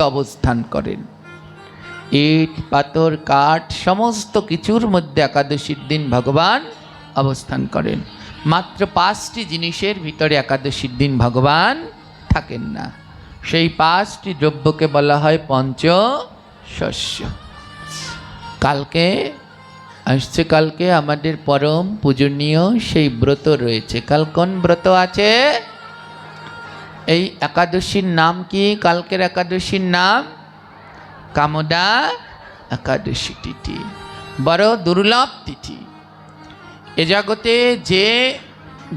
অবস্থান করেন। ইট পাথর কাঠ সমস্ত কিছুর মধ্যে একাদশীর দিন ভগবান অবস্থান করেন। মাত্র 5টি জিনিসের ভিতরে একাদশীর দিন ভগবান থাকেন না। সেই 5টি দ্রব্যকে বলা হয় পঞ্চশস্য। কালকে আমাদের পরম পূজনীয় সেই ব্রত রয়েছে। কাল কোন ব্রত আছে? এই একাদশীর নাম কি? কালকের একাদশীর নাম কামদা একাদশী তিথি। বড় দুর্লভ তিথি। এ জগতে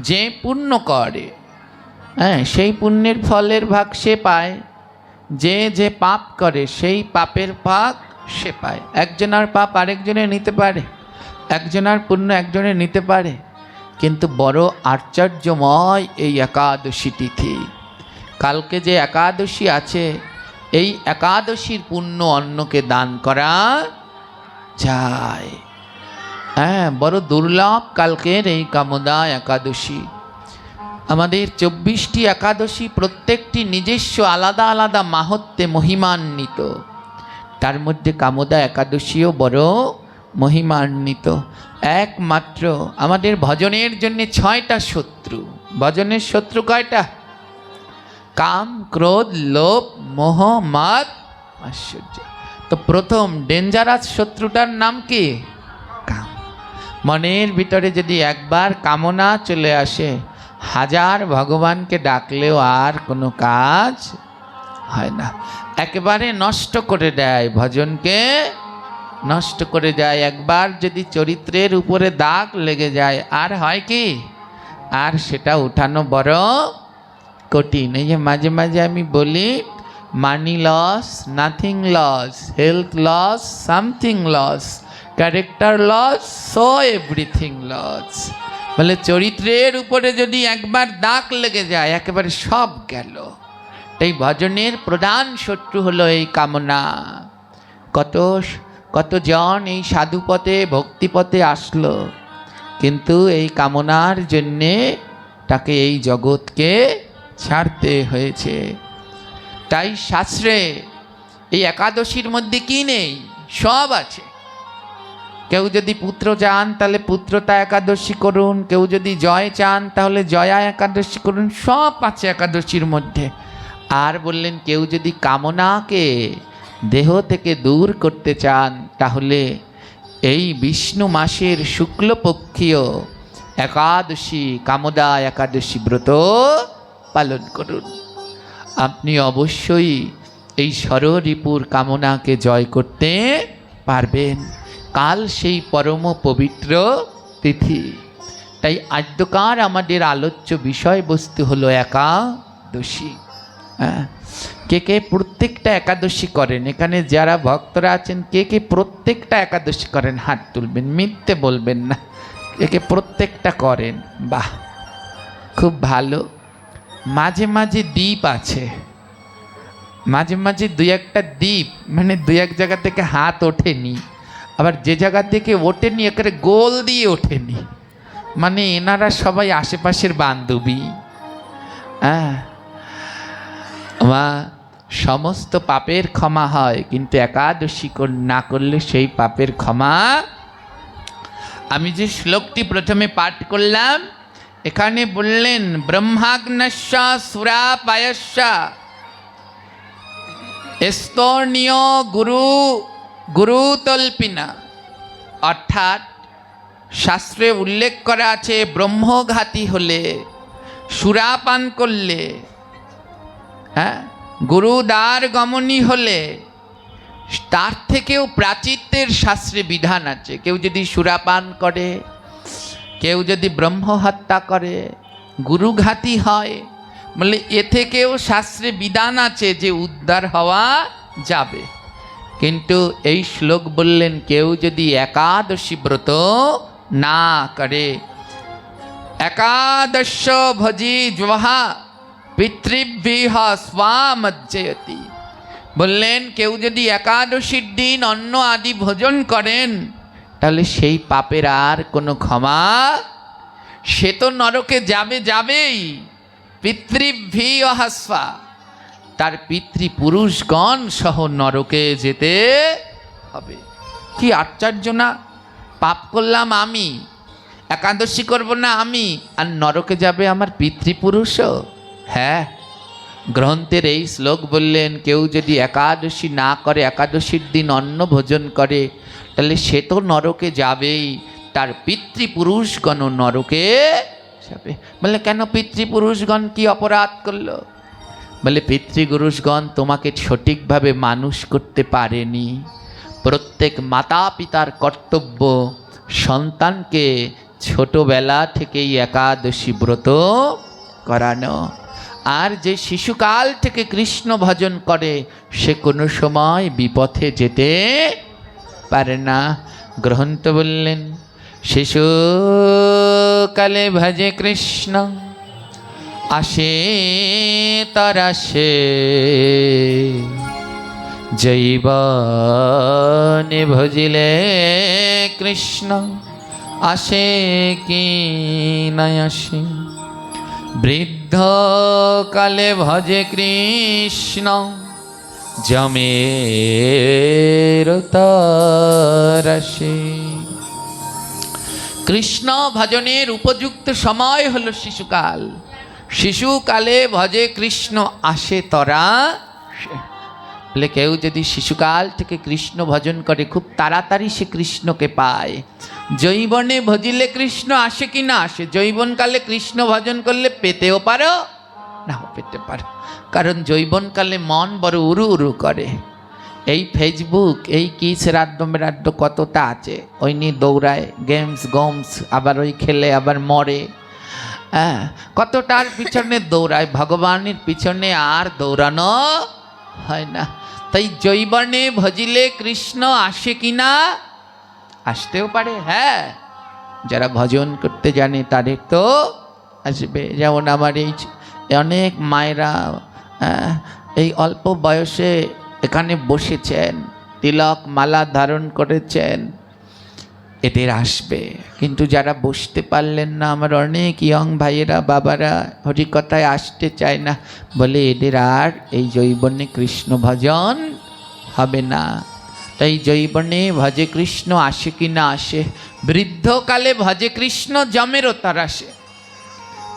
যে পুণ্য করে, সেই পুণ্যের ফলের ভাগ সে পায়। যে পাপ করে সেই পাপের ভাগ সে পায়। একজনের পাপ আরেকজনে নিতে পারে, একজনের পুণ্য একজনে নিতে পারে, কিন্তু বড় আশ্চর্যময় এই একাদশী তিথি। কালকে যে একাদশী আছে, এই একাদশীর পুণ্য অন্যকে দান করা যায়। বড় দুর্লভ কালকের এই কামদা একাদশী। আমাদের 24টি একাদশী প্রত্যেকটি নিজস্ব আলাদা আলাদা মাহাত্ম্যে মহিমান্বিত। তার মধ্যে কামদা একাদশীও বড় মহিমান্বিত। একমাত্র আমাদের ভজনের জন্য 6টা শত্রু। ভজনের শত্রু কয়টা? কাম, ক্রোধ, লোভ, মোহ, মাদ, আশ্চর্য। তো প্রথম ডেঞ্জারাস শত্রুটার নাম কি? কাম। মনের ভিতরে যদি একবার কামনা চলে আসে, হাজার ভগবানকে ডাকলেও আর কোনো কাজ হয় না। একেবারে নষ্ট করে দেয়, ভজনকে নষ্ট করে যায়। একবার যদি চরিত্রের উপরে দাগ লেগে যায়, আর হয় কি? আর সেটা উঠানো বড় কঠিন। এই যে মাঝে মাঝে আমি বলি, money loss, nothing loss, health loss, something loss, character loss, so everything loss. বলে চরিত্রের উপরে যদি একবার দাগ লেগে যায়, একেবারে সব গেল। এই ভজনের প্রধান শত্রু হলো এই কামনা। কতজন এই সাধুপথে ভক্তিপথে আসলো, কিন্তু এই কামনার জন্যে তাকে এই জগৎকে ছাড়তে হয়েছে। তাই শাস্ত্রে এই একাদশীর মধ্যে কি নেই? সব আছে। কেউ যদি পুত্র চান তাহলে পুত্রতা একাদশী করুন, কেউ যদি জয় চান তাহলে জয়া একাদশী করুন, সব আছে একাদশীর মধ্যে। আর বললেন কেউ যদি কামনাকে দেহ থেকে দূর করতে চান তাহলে এই বিষ্ণু মাসের শুক্লপক্ষীয় একাদশী কামদা একাদশী ব্রত পালন করুন। আপনি অবশ্যই এই ষড়রিপুর কামনাকে জয় করতে পারবেন। কাল সেই পরম পবিত্র তিথি। তাই আদ্যকার আমাদের আলোচ্য বিষয়বস্তু হলো একাদশী। কে প্রত্যেকটা একাদশী করেন? এখানে যারা ভক্তরা আছেন কে প্রত্যেকটা একাদশী করেন? হাত তুলবেন, মিথ্যে বলবেন না। কে প্রত্যেকটা করেন? বাহ, খুব ভালো। মাঝে মাঝে দ্বীপ আছে, মাঝে মাঝে 2-1টা দ্বীপ, মানে 2-1 জায়গা থেকে হাত ওঠেনি, আবার যে জায়গা থেকে ওঠেনি একেবারে গোল দিয়ে ওঠেনি, মানে এনারা সবাই আশেপাশের বান্ধবী। সমস্ত পাপের ক্ষমা হয়, কিন্তু একাদশী না করলে সেই পাপের ক্ষমা। আমি যে শ্লোকটি প্রথমে পাঠ করলাম, এখানে বললেন ব্রহ্মাগ্নস্য সুরাপায়স্য স্তর্ণীয় গুরুতল্পিনা। অর্থাৎ শাস্ত্রে উল্লেখ করা আছে ব্রহ্মঘাতী হলে, সুরাপান করলে, গুরুদ্বার গমনী হলে, তার থেকেও প্রাচিত্যের শাস্ত্রে বিধান আছে। কেউ যদি সুরাপান করে, কেউ যদি ব্রহ্ম হত্যা করে, গুরুঘাতী হয়, বলে এ থেকেও শাস্ত্রে বিধান আছে যে উদ্ধার হওয়া যাবে। কিন্তু এই শ্লোক বললেন কেউ যদি একাদশী ব্রত না করে, একাদশ ভজি জহা পিতৃভ্যঃ স্বামজ্জয়তি। বললেন কেউ যদি একাদশীর দিন অন্ন আদি ভোজন করেন তাহলে সেই পাপের আর কোনো ক্ষমা, সে তো নরকে যাবেই। পিতৃভ্যঃ স্বা, তার পিতৃপুরুষগণ সহ নরকে যেতে হবে। কি আশ্চর্য না! পাপ করলাম আমি, একাদশী করব না আমি, আর নরকে যাবে আমার পিতৃপুরুষও। হ্যাঁ, গ্রন্থের এই শ্লোক বললেন, কেউ যদি একাদশী না করে, একাদশীর দিন অন্ন ভোজন করে, তাহলে সে তো নরকে যাবেই, তার পিতৃপুরুষগণ নরকে যাবে। বলে কেন? পিতৃপুরুষগণ কি অপরাধ করলো? বলে পিতৃপুরুষগণ তোমাকে সঠিকভাবে মানুষ করতে পারেনি। প্রত্যেক মাতা পিতার কর্তব্য সন্তানকে ছোটবেলা থেকেই একাদশী ব্রত করানো। আর যে শিশুকাল থেকে কৃষ্ণ ভজন করে সে কোনো সময় বিপথে যেতে পারে না। গ্রন্থ বললেন, শিশুকালে ভজে কৃষ্ণ আসে তরাসে, জৈবনে ভজিলে কৃষ্ণ আসে কি না আসে। বৃদ্ধ কালে ভজে কৃষ্ণ জমের তরাসে। কৃষ্ণ ভজনের উপযুক্ত সময় হলো শিশুকাল। শিশুকালে ভজে কৃষ্ণ আসে তরা। বলে কেউ যদি শিশুকাল থেকে কৃষ্ণ ভজন করে খুব তাড়াতাড়ি সে কৃষ্ণকে পায়। যৌবনে ভজিলে কৃষ্ণ আসে কি না আসে? যৌবনকালে কৃষ্ণ ভজন করলে পেতেও পারো, নাও পেতে পারো, কারণ যৌবনকালে মন বড় উড়ু উড়ু করে। এই ফেসবুক, এই কি শ্রাদ্ধ মেরাদ্ধ কতটা আছে, ওই নিয়ে দৌড়ায়, গেমস গমস, আবার ওই খেলে আবার মরে। হ্যাঁ, কতটার পিছনে দৌড়ায়, ভগবানের পিছনে আর দৌড়ানো হয় না। তাই যৌবনে ভজিলে কৃষ্ণ আসে কি না? আসতেও পারে। হ্যাঁ, যারা ভজন করতে জানে তাদের তো আসবে। যেমন আমার এই অনেক মায়েরা এই অল্প বয়সে এখানে বসেছেন, তিলক মালা ধারণ করেছেন, এদের আসবে। কিন্তু যারা বসতে পারলেন না, আমার অনেক ইয়ং ভাইয়েরা বাবারা হরিকথায় আসতে চায় না, বলে এদের আর এই যৌবনে কৃষ্ণ ভজন হবে না। তাই যৌবনে ভজে কৃষ্ণ আসে কি না আসে। বৃদ্ধকালে ভজে কৃষ্ণ জমেরও তরাসে।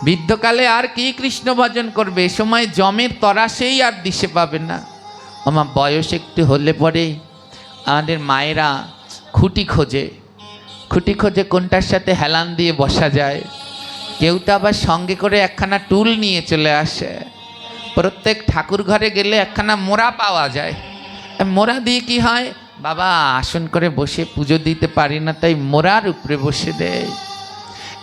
বৃদ্ধকালে আর কি কৃষ্ণ ভজন করবে? এ সময় জমের তরাসেই আর দিশে পাবে না। আমার বয়স একটু হলে পরে আমাদের মায়েরা খুঁটি খোঁজে, খুঁটি খোঁজে কোনটার সাথে হেলান দিয়ে বসা যায়। কেউ তো আবার সঙ্গে করে একখানা টুল নিয়ে চলে আসে। প্রত্যেক ঠাকুর ঘরে গেলে একখানা মোড়া পাওয়া যায়। মোড়া দিয়ে কি হয়, বাবা আসন করে বসে পুজো দিতে পারি না, তাই মোড়ার উপরে বসে দেয়।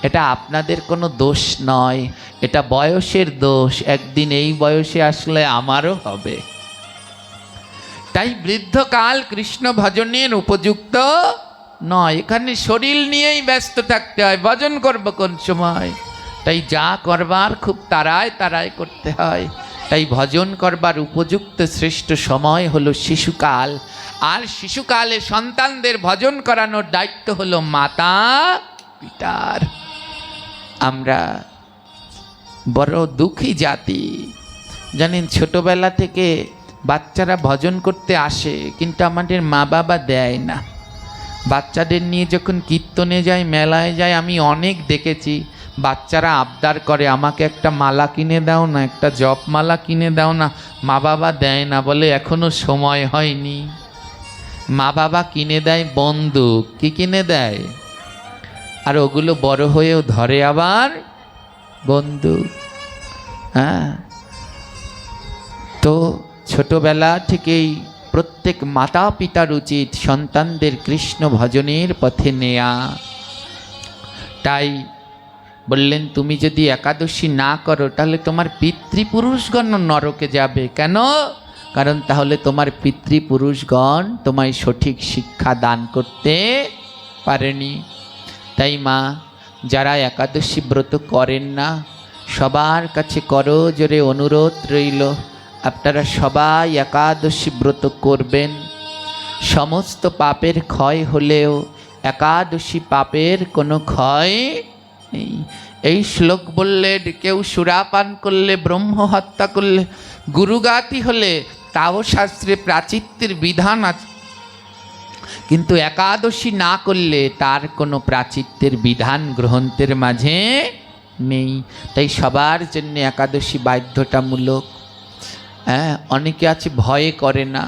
এটা আপনাদের কোনো দোষ নয়, এটা বয়সের দোষ। একদিন এই বয়সে আসলে আমারও হবে। তাই বৃদ্ধকাল কৃষ্ণ ভজনের উপযুক্ত নয়। এখানে শরীর নিয়েই ব্যস্ত থাকতে হয়, ভজন করব কোন সময়? তাই যা করবার খুব তাড়ায় তাড়ায় করতে হয়। তাই ভজন করবার উপযুক্ত শ্রেষ্ঠ সময় হলো শিশুকাল। আর শিশুকালে সন্তানদের ভজন করানোর দায়িত্ব হলো মাতা পিতার। আমরা বড় দুঃখী জাতি, জানেন, ছোটবেলা থেকে বাচ্চারা ভজন করতে আসে, কিন্তু আমাদের মা বাবা দেয় না। বাচ্চাদের নিয়ে যখন কীর্তনে যায়, মেলায় যায়, আমি অনেক দেখেছি বাচ্চারা আবদার করে, আমাকে একটা মালা কিনে দাও না, একটা জপ মালা কিনে দাও না। মা বাবা দেয় না, বলে এখনো সময় হয়নি। মা বাবা কিনে দেয় বন্দুক। কি কিনে দেয়? আর ওগুলো বড় হয়েও ধরে আবার বন্দুক। হ্যাঁ, তো ছোটবেলা থেকেই প্রত্যেক মাতা পিতার উচিত সন্তানদের কৃষ্ণ ভজনের পথে নেয়া। তাই বললেন, তুমি যদি একাদশী না করো তাহলে তোমার পিতৃপুরুষগণ নরকে যাবে। কেন? কারণ তাহলে তোমার পিতৃপুরুষগণ তোমায় সঠিক শিক্ষা দান করতে পারেনি। তাই মা, যারা একাদশী ব্রত করেন না, সবার কাছে করো জোরে অনুরোধ রইল, আপনারা সবাই একাদশী ব্রত করবেন। সমস্ত পাপের ক্ষয় হলেও একাদশী পাপের কোনো ক্ষয় নেই। এই শ্লোক বললে, কেউ সুরাপান করলে, ব্রহ্ম হত্যা করলে গুরুগাতি হলে তাও শাস্ত্রে প্রাচিত্যের বিধান আছে, কিন্তু একাদশী না করলে তার কোনো প্রাচিত্যের বিধান গ্রন্থের মাঝে নেই। তাই সবার জন্য একাদশী বাধ্যতামূলক। হ্যাঁ, অনেকে আছে ভয়ে করে না।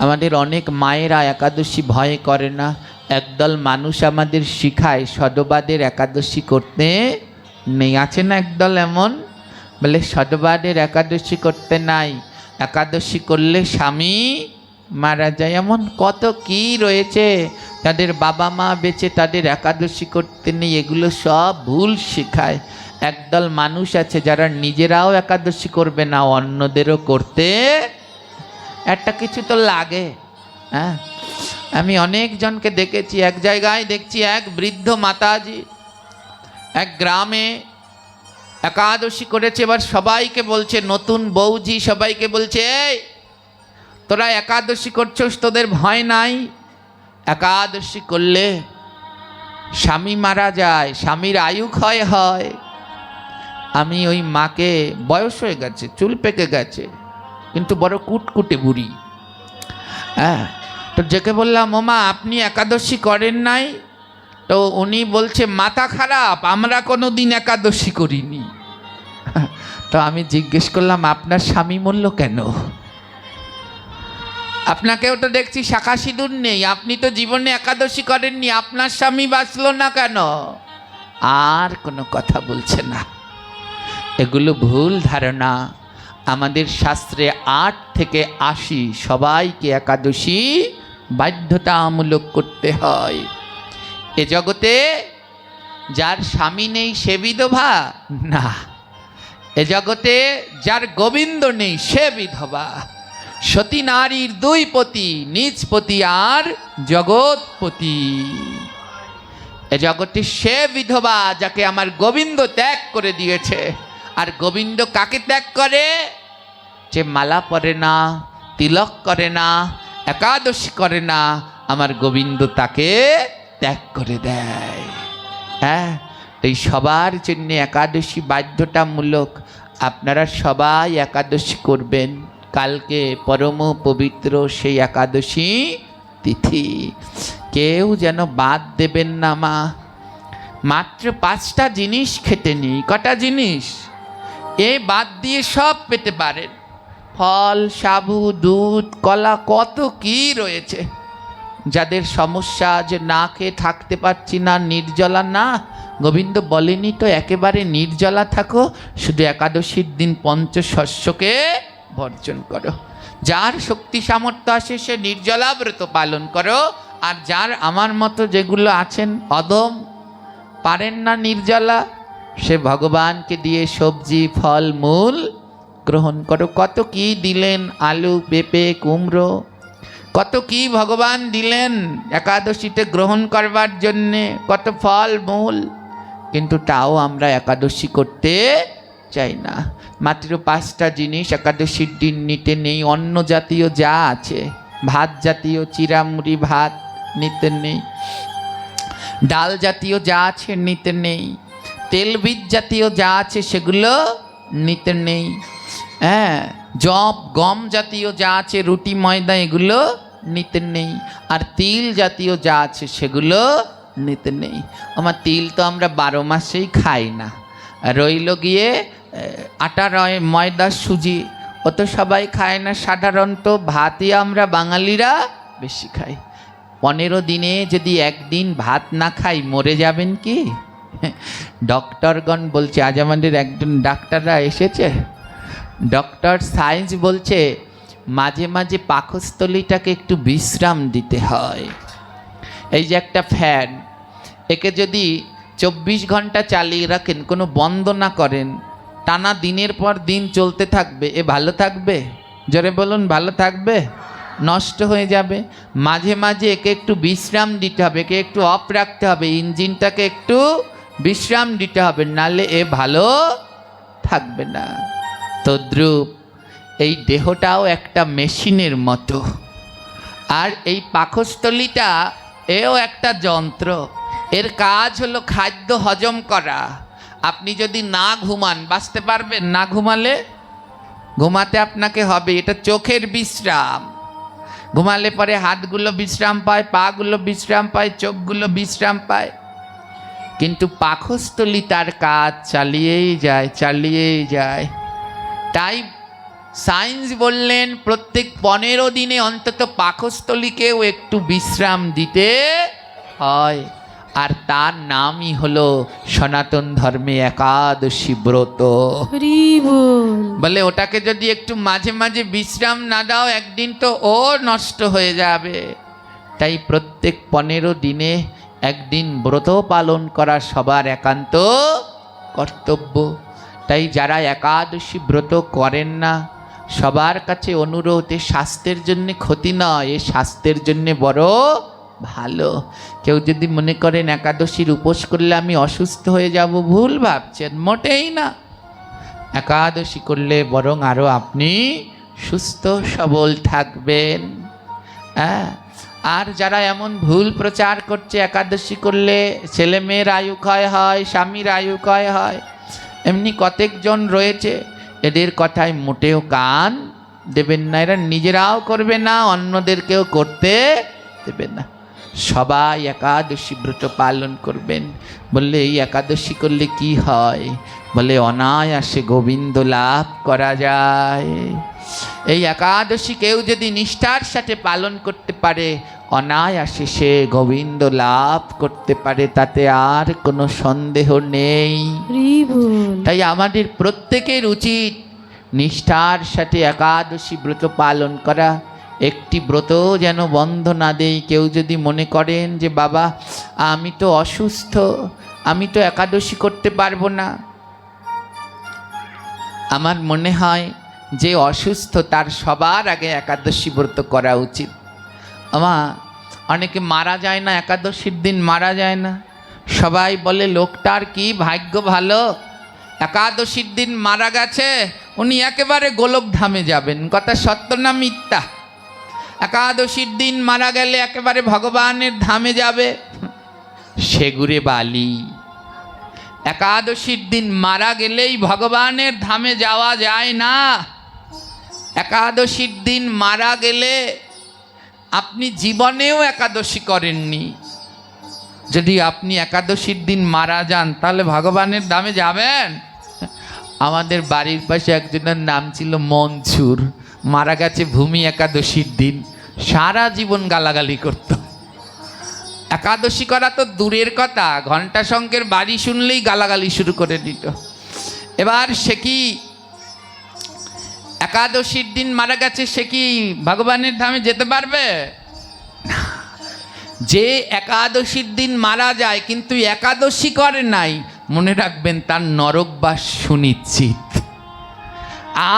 আমাদের অনেক মায়েরা একাদশী ভয়ে করে না। একদল মানুষ আমাদের শিখায় সদবাদের একাদশী করতে নেই। আছে না একদল এমন, বলে সদবাদের একাদশী করতে নাই, একাদশী করলে স্বামী মারা যায়। এমন কত কি রয়েছে, তাদের বাবা মা বেঁচে তাদের একাদশী করতে নেই, এগুলো সব ভুল শেখায়। একদল মানুষ আছে যারা নিজেরাও একাদশী করবে না, অন্যদেরও করতে একটা কিছু তো লাগে। হ্যাঁ, আমি অনেকজনকে দেখেছি। এক জায়গায় দেখছি এক বৃদ্ধ মাতাজি এক গ্রামে একাদশী করেছে। এবার সবাইকে বলছে, নতুন বউজি সবাইকে বলছে, এই তোরা একাদশী করছস, তোদের ভয় নাই? একাদশী করলে স্বামী মারা যায়, স্বামীর আয়ু ক্ষয় হয়। আমি ওই মাকে, বয়স হয়ে গেছে, চুল পেকে গেছে, কিন্তু বড় কুটকুটে বুড়ি। হ্যাঁ, তো যেকে বললাম, ওমা আপনি একাদশী করেন নাই? তো উনি বলছে, মাথা খারাপ, আমরা কোনো দিন একাদশী করিনি। তো আমি জিজ্ঞেস করলাম, আপনার স্বামী মরল কেন? আপনাকেও তো দেখছি শাখা সিঁদুর নেই, আপনি তো জীবনে একাদশী করেননি, আপনার স্বামী বাঁচল না কেন? আর কোনো কথা বলছে না। এগুলো ভুল ধারণা। আমাদের শাস্ত্রে 8 থেকে 80 সবাইকে একাদশী বাধ্যতামূলক করতে হয়। এ জগতে যার স্বামী নেই সে বিধবা না, এ জগতে যার গোবিন্দ নেই সে বিধবা। সতী নারীর 2 পতি, নিজ পতি আর জগৎপতি। এ জগতে সে বিধবা যাকে আমার গোবিন্দ ত্যাগ করে দিয়েছে। আর গোবিন্দ কাকে ত্যাগ করে? যে মালা পরে না, তিলক করে না, একাদশী করে না, আমার গোবিন্দ তাকে ত্যাগ করে দেয়। হ্যাঁ, এই সবার জন্য একাদশী বাধ্যতামূলক। আপনারা সবাই একাদশী করবেন। কালকে পরম পবিত্র সেই একাদশী তিথি, কেউ যেন বাদ দেবেন না মা। মাত্র 5টা জিনিস খেতে নেই। কটা জিনিস? এ বাদ দিয়ে সব পেতে পারেন, ফল, সাবু, দুধ, কলা, কত কি রয়েছে। যাদের সমস্যা যে না খেয়ে থাকতে পারছি না, নির্জলা না, গোবিন্দ বলেনি তো একেবারে নির্জলা থাকো, শুধু একাদশীর দিন পঞ্চশস্যকে বর্জন করো। যার শক্তি সামর্থ্য আসে সে নির্জলা ব্রত পালন করো। আর যার আমার মতো যেগুলো আছেন অদম, পারেন না নির্জলা, সে ভগবানকে দিয়ে সবজি ফল মূল গ্রহণ করো। কত কি দিলেন, আলু, পেঁপে, কুমড়ো, কত কি ভগবান দিলেন একাদশীতে গ্রহণ করবার জন্যে, কত ফল মূল, কিন্তু তাও আমরা একাদশী করতে চাই না। মাত্র 5টা জিনিস একাদশীর দিন নিতে নেই। অন্ন জাতীয় যা আছে, ভাত জাতীয় চিরামুড়ি ভাত নিতে নেই, ডাল জাতীয় যা আছে নিতে নেই, তেল বীজ জাতীয় যা আছে সেগুলো নিতে নেই। হ্যাঁ, জব গম জাতীয় যা আছে, রুটি ময়দা, এগুলো নিতে নেই। আর তিল জাতীয় যা আছে সেগুলো নিতে নেই। আমার তিল তো আমরা 12 মাসেই খাই না। রইল গিয়ে আটা, ময়দা, সুজি, ও তো সবাই খায় না। সাধারণত ভাতই আমরা বাঙালিরা বেশি খাই। 15 দিনে যদি একদিন ভাত না খাই মরে যাবেন কি? ডক্টরগণ বলছে, আজ আমাদের একজন ডাক্তাররা এসেছে, ডক্টর সায়েন্স বলছে মাঝে মাঝে পাকস্থলীটাকে একটু বিশ্রাম দিতে হয়। এই যে একটা ফ্যান, একে যদি 24 ঘন্টা চালিয়ে রাখেন, কোনো বন্ধ না করেন, টানা দিনের পর দিন চলতে থাকবে, এ ভালো থাকবে? জোরে বলুন, ভালো থাকবে? নষ্ট হয়ে যাবে। মাঝে মাঝে একে একটু বিশ্রাম দিতে হবে, একে একটু অফ রাখতে হবে, ইঞ্জিনটাকে একটু বিশ্রাম দিতে হবে, নাহলে এ ভালো থাকবে না। তদ্রূপ এই দেহটাও একটা মেশিনের মতো, আর এই পাকস্থলীটা এও একটা যন্ত্র। এর কাজ হলো খাদ্য হজম করা। আপনি যদি না ঘুমান বাঁচতে পারবেন? না ঘুমালে ঘুমাতে আপনাকে হবে, এটা চোখের বিশ্রাম। ঘুমালে পরে হাতগুলো বিশ্রাম পায়, পাগুলো বিশ্রাম পায়, চোখগুলো বিশ্রাম পায়, কিন্তু পাকস্থলী তার কাজ চালিয়েই যায়। তাই সায়েন্স বললেন প্রত্যেক 15 দিনে অন্তত পাকস্থলীকেও একটু বিশ্রাম দিতে হয়, আর তার নামই হলো সনাতন ধর্মে একাদশী ব্রত। বলে ওটাকে যদি একটু মাঝে মাঝে বিশ্রাম না দাও, একদিন তো ও নষ্ট হয়ে যাবে। তাই প্রত্যেক 15 দিনে একদিন ব্রত পালন করা সবার একান্ত কর্তব্য। তাই যারা একাদশী ব্রত করেন না, সবার কাছে অনুরোধ, এ স্বাস্থ্যের জন্য ক্ষতি নয়, এ স্বাস্থ্যের জন্য বড় ভালো। কেউ যদি মনে করেন একাদশীর উপোস করলে আমি অসুস্থ হয়ে যাব, ভুল ভাবছেন, মোটেই না। একাদশী করলে বরং আরও আপনি সুস্থ সবল থাকবেন। হ্যাঁ, আর যারা এমন ভুল প্রচার করছে একাদশী করলে ছেলে মেয়ের আয়ু ক্ষয় হয়, স্বামীর আয়ু ক্ষয় হয়, এমনি কতকজন রয়েছে, এদের কথায় মোটেও কান দেবেন না। এরা নিজেরাও করবে না, অন্যদেরকেও করতে দেবে না। সবাই একাদশী ব্রত পালন করবেন। বললে এই একাদশী করলে কি হয়? বলে অনায়াসে গোবিন্দ লাভ করা যায়। এই একাদশী কেউ যদি নিষ্ঠার সাথে পালন করতে পারে, অনায়াসে সে গোবিন্দ লাভ করতে পারে, তাতে আর কোনো সন্দেহ নেই। তাই আমাদের প্রত্যেকের উচিত নিষ্ঠার সাথে একাদশী ব্রত পালন করা। একটি ব্রত যেন বন্ধ না দেই। কেউ যদি মনে করেন যে বাবা আমি তো অসুস্থ, আমি তো একাদশী করতে পারবো না, আমার মনে হয় যে অসুস্থ তার সবার আগে একাদশী ব্রত করা উচিত। অনেকে মারা যায় না, একাদশীর দিন মারা যায় না। সবাই বলে লোকটার কি ভাগ্য ভালো, একাদশীর দিন মারা গেছে, উনি একেবারে গোলকধামে যাবেন। কথা সত্য না মিথ্যা? একাদশীর দিন মারা গেলে একেবারে ভগবানের ধামে যাবে। সেগুড়ে বালি। একাদশীর দিন মারা গেলেই ভগবানের ধামে যাওয়া যায় না। একাদশীর দিন মারা গেলে আপনি জীবনেও একাদশী করেননি, যদি আপনি একাদশীর দিন মারা যান তাহলে ভগবানের ধামে যাবেন? আমাদের বাড়ির পাশে একজনের নাম ছিল মনসুর, মারা গেছে ভূমি একাদশীর দিন। সারা জীবন গালাগালি করত। একাদশী করা তো দূরের কথা, ঘণ্টা শঙ্কের বাড়ি শুনলেই গালাগালি শুরু করে দিত। এবার সে কি একাদশীর দিন মারা গেছে, সে কি ভগবানের ধামে যেতে পারবে? যে একাদশীর দিন মারা যায় কিন্তু একাদশী করে নাই, মনে রাখবেন তার নরকবাস সুনিশ্চিত।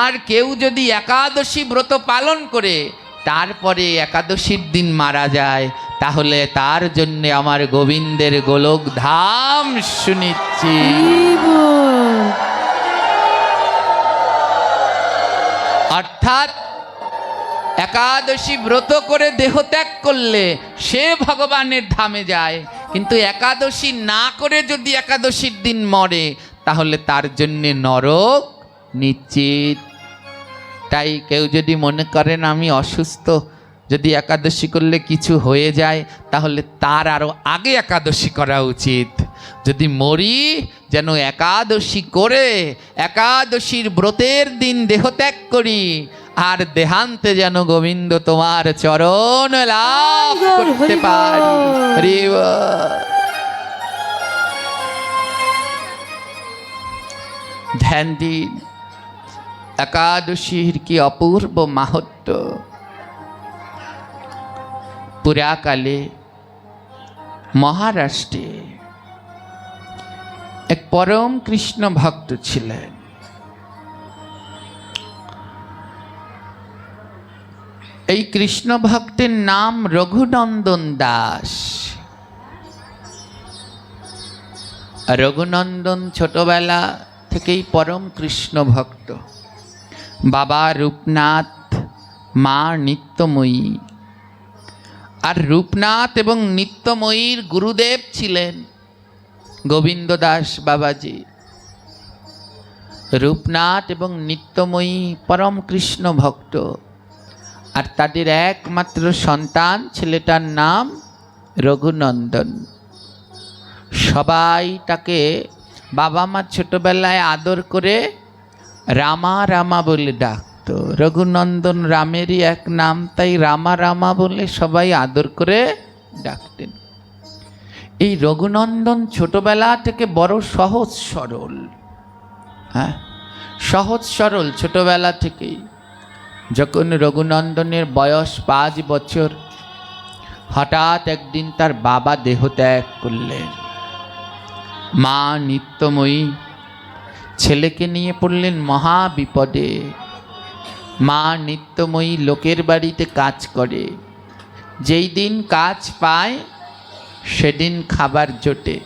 আর কেউ যদি একাদশী ব্রত পালন করে তারপরে একাদশীর দিন মারা যায়, তাহলে তার জন্য আমার গোবিন্দের গোলক ধাম সুনিশ্চিত। অর্থাৎ একাদশী ব্রত করে দেহত্যাগ করলে সে ভগবানের ধামে যায়, কিন্তু একাদশী না করে যদি একাদশীর দিন মরে তাহলে তার জন্যে নরক নিশ্চিত। তাই কেউ যদি মনে করেন আমি অসুস্থ, যদি একাদশী করলে কিছু হয়ে যায়, তাহলে তার আরও আগে একাদশী করা উচিত। যদি মরি যেন একাদশী করে একাদশীর ব্রতের দিন দেহত্যাগ করি, আর দেহান্তে যেন গোবিন্দ তোমার চরণ লাভ করতে পারি। ধ্যান দিন, একাদশীর কি অপূর্ব মাহাত্ম্য। পুরাকালে মহারাষ্ট্রে এক পরম কৃষ্ণ ভক্ত ছিলেন। এই কৃষ্ণ ভক্তের নাম রঘুনন্দন দাস। রঘুনন্দন ছোটবেলা থেকেই পরম কৃষ্ণ ভক্ত। বাবা রূপনাথ, মা নিত্যময়ী। আর রূপনাথ এবং নিত্যময়ীর গুরুদেব ছিলেন গোবিন্দ দাস বাবাজি। রূপনাথ এবং নিত্যময়ী পরম কৃষ্ণ ভক্ত, আর তাদের একমাত্র সন্তান, ছেলেটার নাম রঘুনন্দন। সবাই তাকে বাবা মা ছোটবেলায় আদর করে রামা রামা বলে ডাকত। রঘুনন্দন রামেরই এক নাম, তাই রামা রামা বলে সবাই আদর করে ডাকতেন। এই রঘুনন্দন ছোটবেলা থেকে বড় সহজ সরল, হ্যাঁ সহজ সরল ছোটবেলা থেকেই। যখন রঘুনন্দনের বয়স 5 বছর, হঠাৎ একদিন তার বাবা দেহত্যাগ করলেন। মা নিত্যময়ী ছেলেকে নিয়ে পড়লেন মহা বিপদে। মা নিত্যময়ী লোকের বাড়িতে কাজ করে, যেই দিন কাজ পায় সেদিন খাবার জোটে,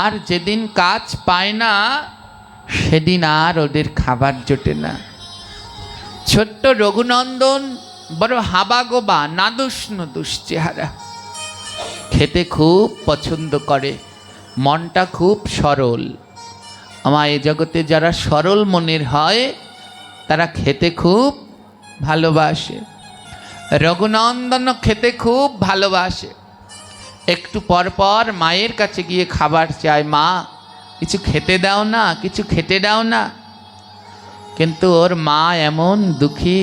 আর যেদিন কাজ পায় না সেদিন আর ওদের খাবার জোটে না। ছোট্ট রঘুনন্দন বড় হাবাগোবা, নাদুস নদুস চেহারা, খেতে খুব পছন্দ করে, মনটা খুব সরল। আমার এ জগতে যারা সরল মনের হয় তারা খেতে খুব ভালোবাসে। রঘুনন্দনও খেতে খুব ভালোবাসে। একটু পর পর মায়ের কাছে গিয়ে খাবার চায়, মা কিছু খেতে দাও না, কিছু খেতে দাও না। কিন্তু ওর মা এমন দুঃখী,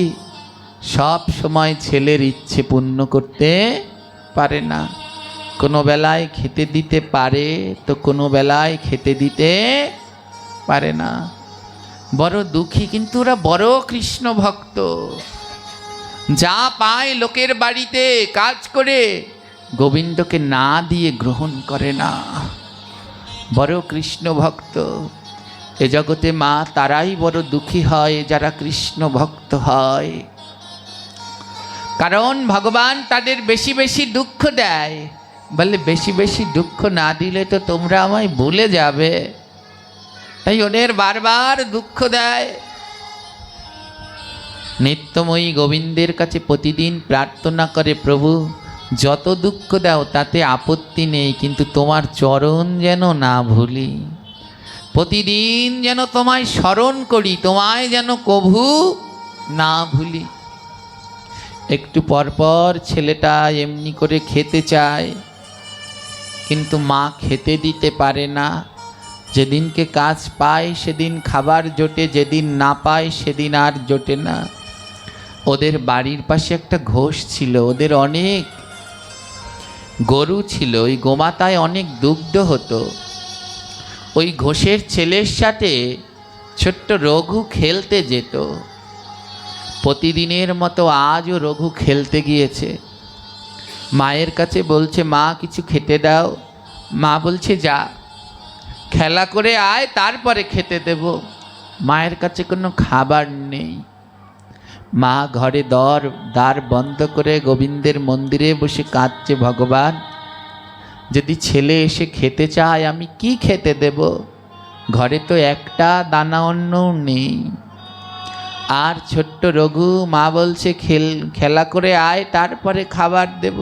সব সময় ছেলের ইচ্ছে পূর্ণ করতে পারে না। কোনো বেলায় খেতে দিতে পারে তো কোনো বেলায় খেতে দিতে পারে না। বড় দুঃখী, কিন্তু ওরা বড় কৃষ্ণ ভক্ত। যা পায় লোকের বাড়িতে কাজ করে গোবিন্দকে না দিয়ে গ্রহণ করে না। বড় কৃষ্ণ ভক্ত। এ জগতে মা তারাই বড় দুঃখী হয় যারা কৃষ্ণ ভক্ত হয়, কারণ ভগবান তাদের বেশি বেশি দুঃখ দেয়। বলে বেশি বেশি দুঃখ না দিলে তো তোমরা আমায় ভুলে যাবে, তাই ওদের বারবার দুঃখ দেয়। নিত্যময়ী গোবিন্দের কাছে প্রতিদিন প্রার্থনা করে, প্রভু যত দুঃখ দাও তাতে আপত্তি নেই, কিন্তু তোমার চরণ যেন না ভুলি, প্রতিদিন যেন তোমায় স্মরণ করি, তোমায় যেন কভু না ভুলি। একটু পরপর ছেলেটা এমনি করে খেতে চায়, কিন্তু মা খেতে দিতে পারে না। যেদিনকে কাজ পায় সেদিন খাবার জোটে, যেদিন না পায় সেদিন আর জোটে না। ওদের বাড়ির পাশে একটা ঘোষ ছিল, ওদের অনেক গরু ছিল, ওই গোমাতায় অনেক দুগ্ধ হতো। ওই ঘোষের ছেলের সাথে ছোট্ট রঘু খেলতে যেত। প্রতিদিনের মতো আজও রঘু খেলতে গিয়েছে। মায়ের কাছে বলছে, মা কিছু খেতে দাও। মা বলছে, যা খেলা করে আয়, তারপরে খেতে দেব। মায়ের কাছে কোনো খাবার নেই। মা ঘরে দ্বার বন্ধ করে গোবিন্দের মন্দিরে বসে কাঁদছে, ভগবান যদি ছেলে এসে খেতে চায় আমি কি খেতে দেব? ঘরে তো একটা দানা অন্নও নেই। আর ছোট্ট রঘু, মা বলছে খেলা করে আয়, তারপরে খাবার দেব।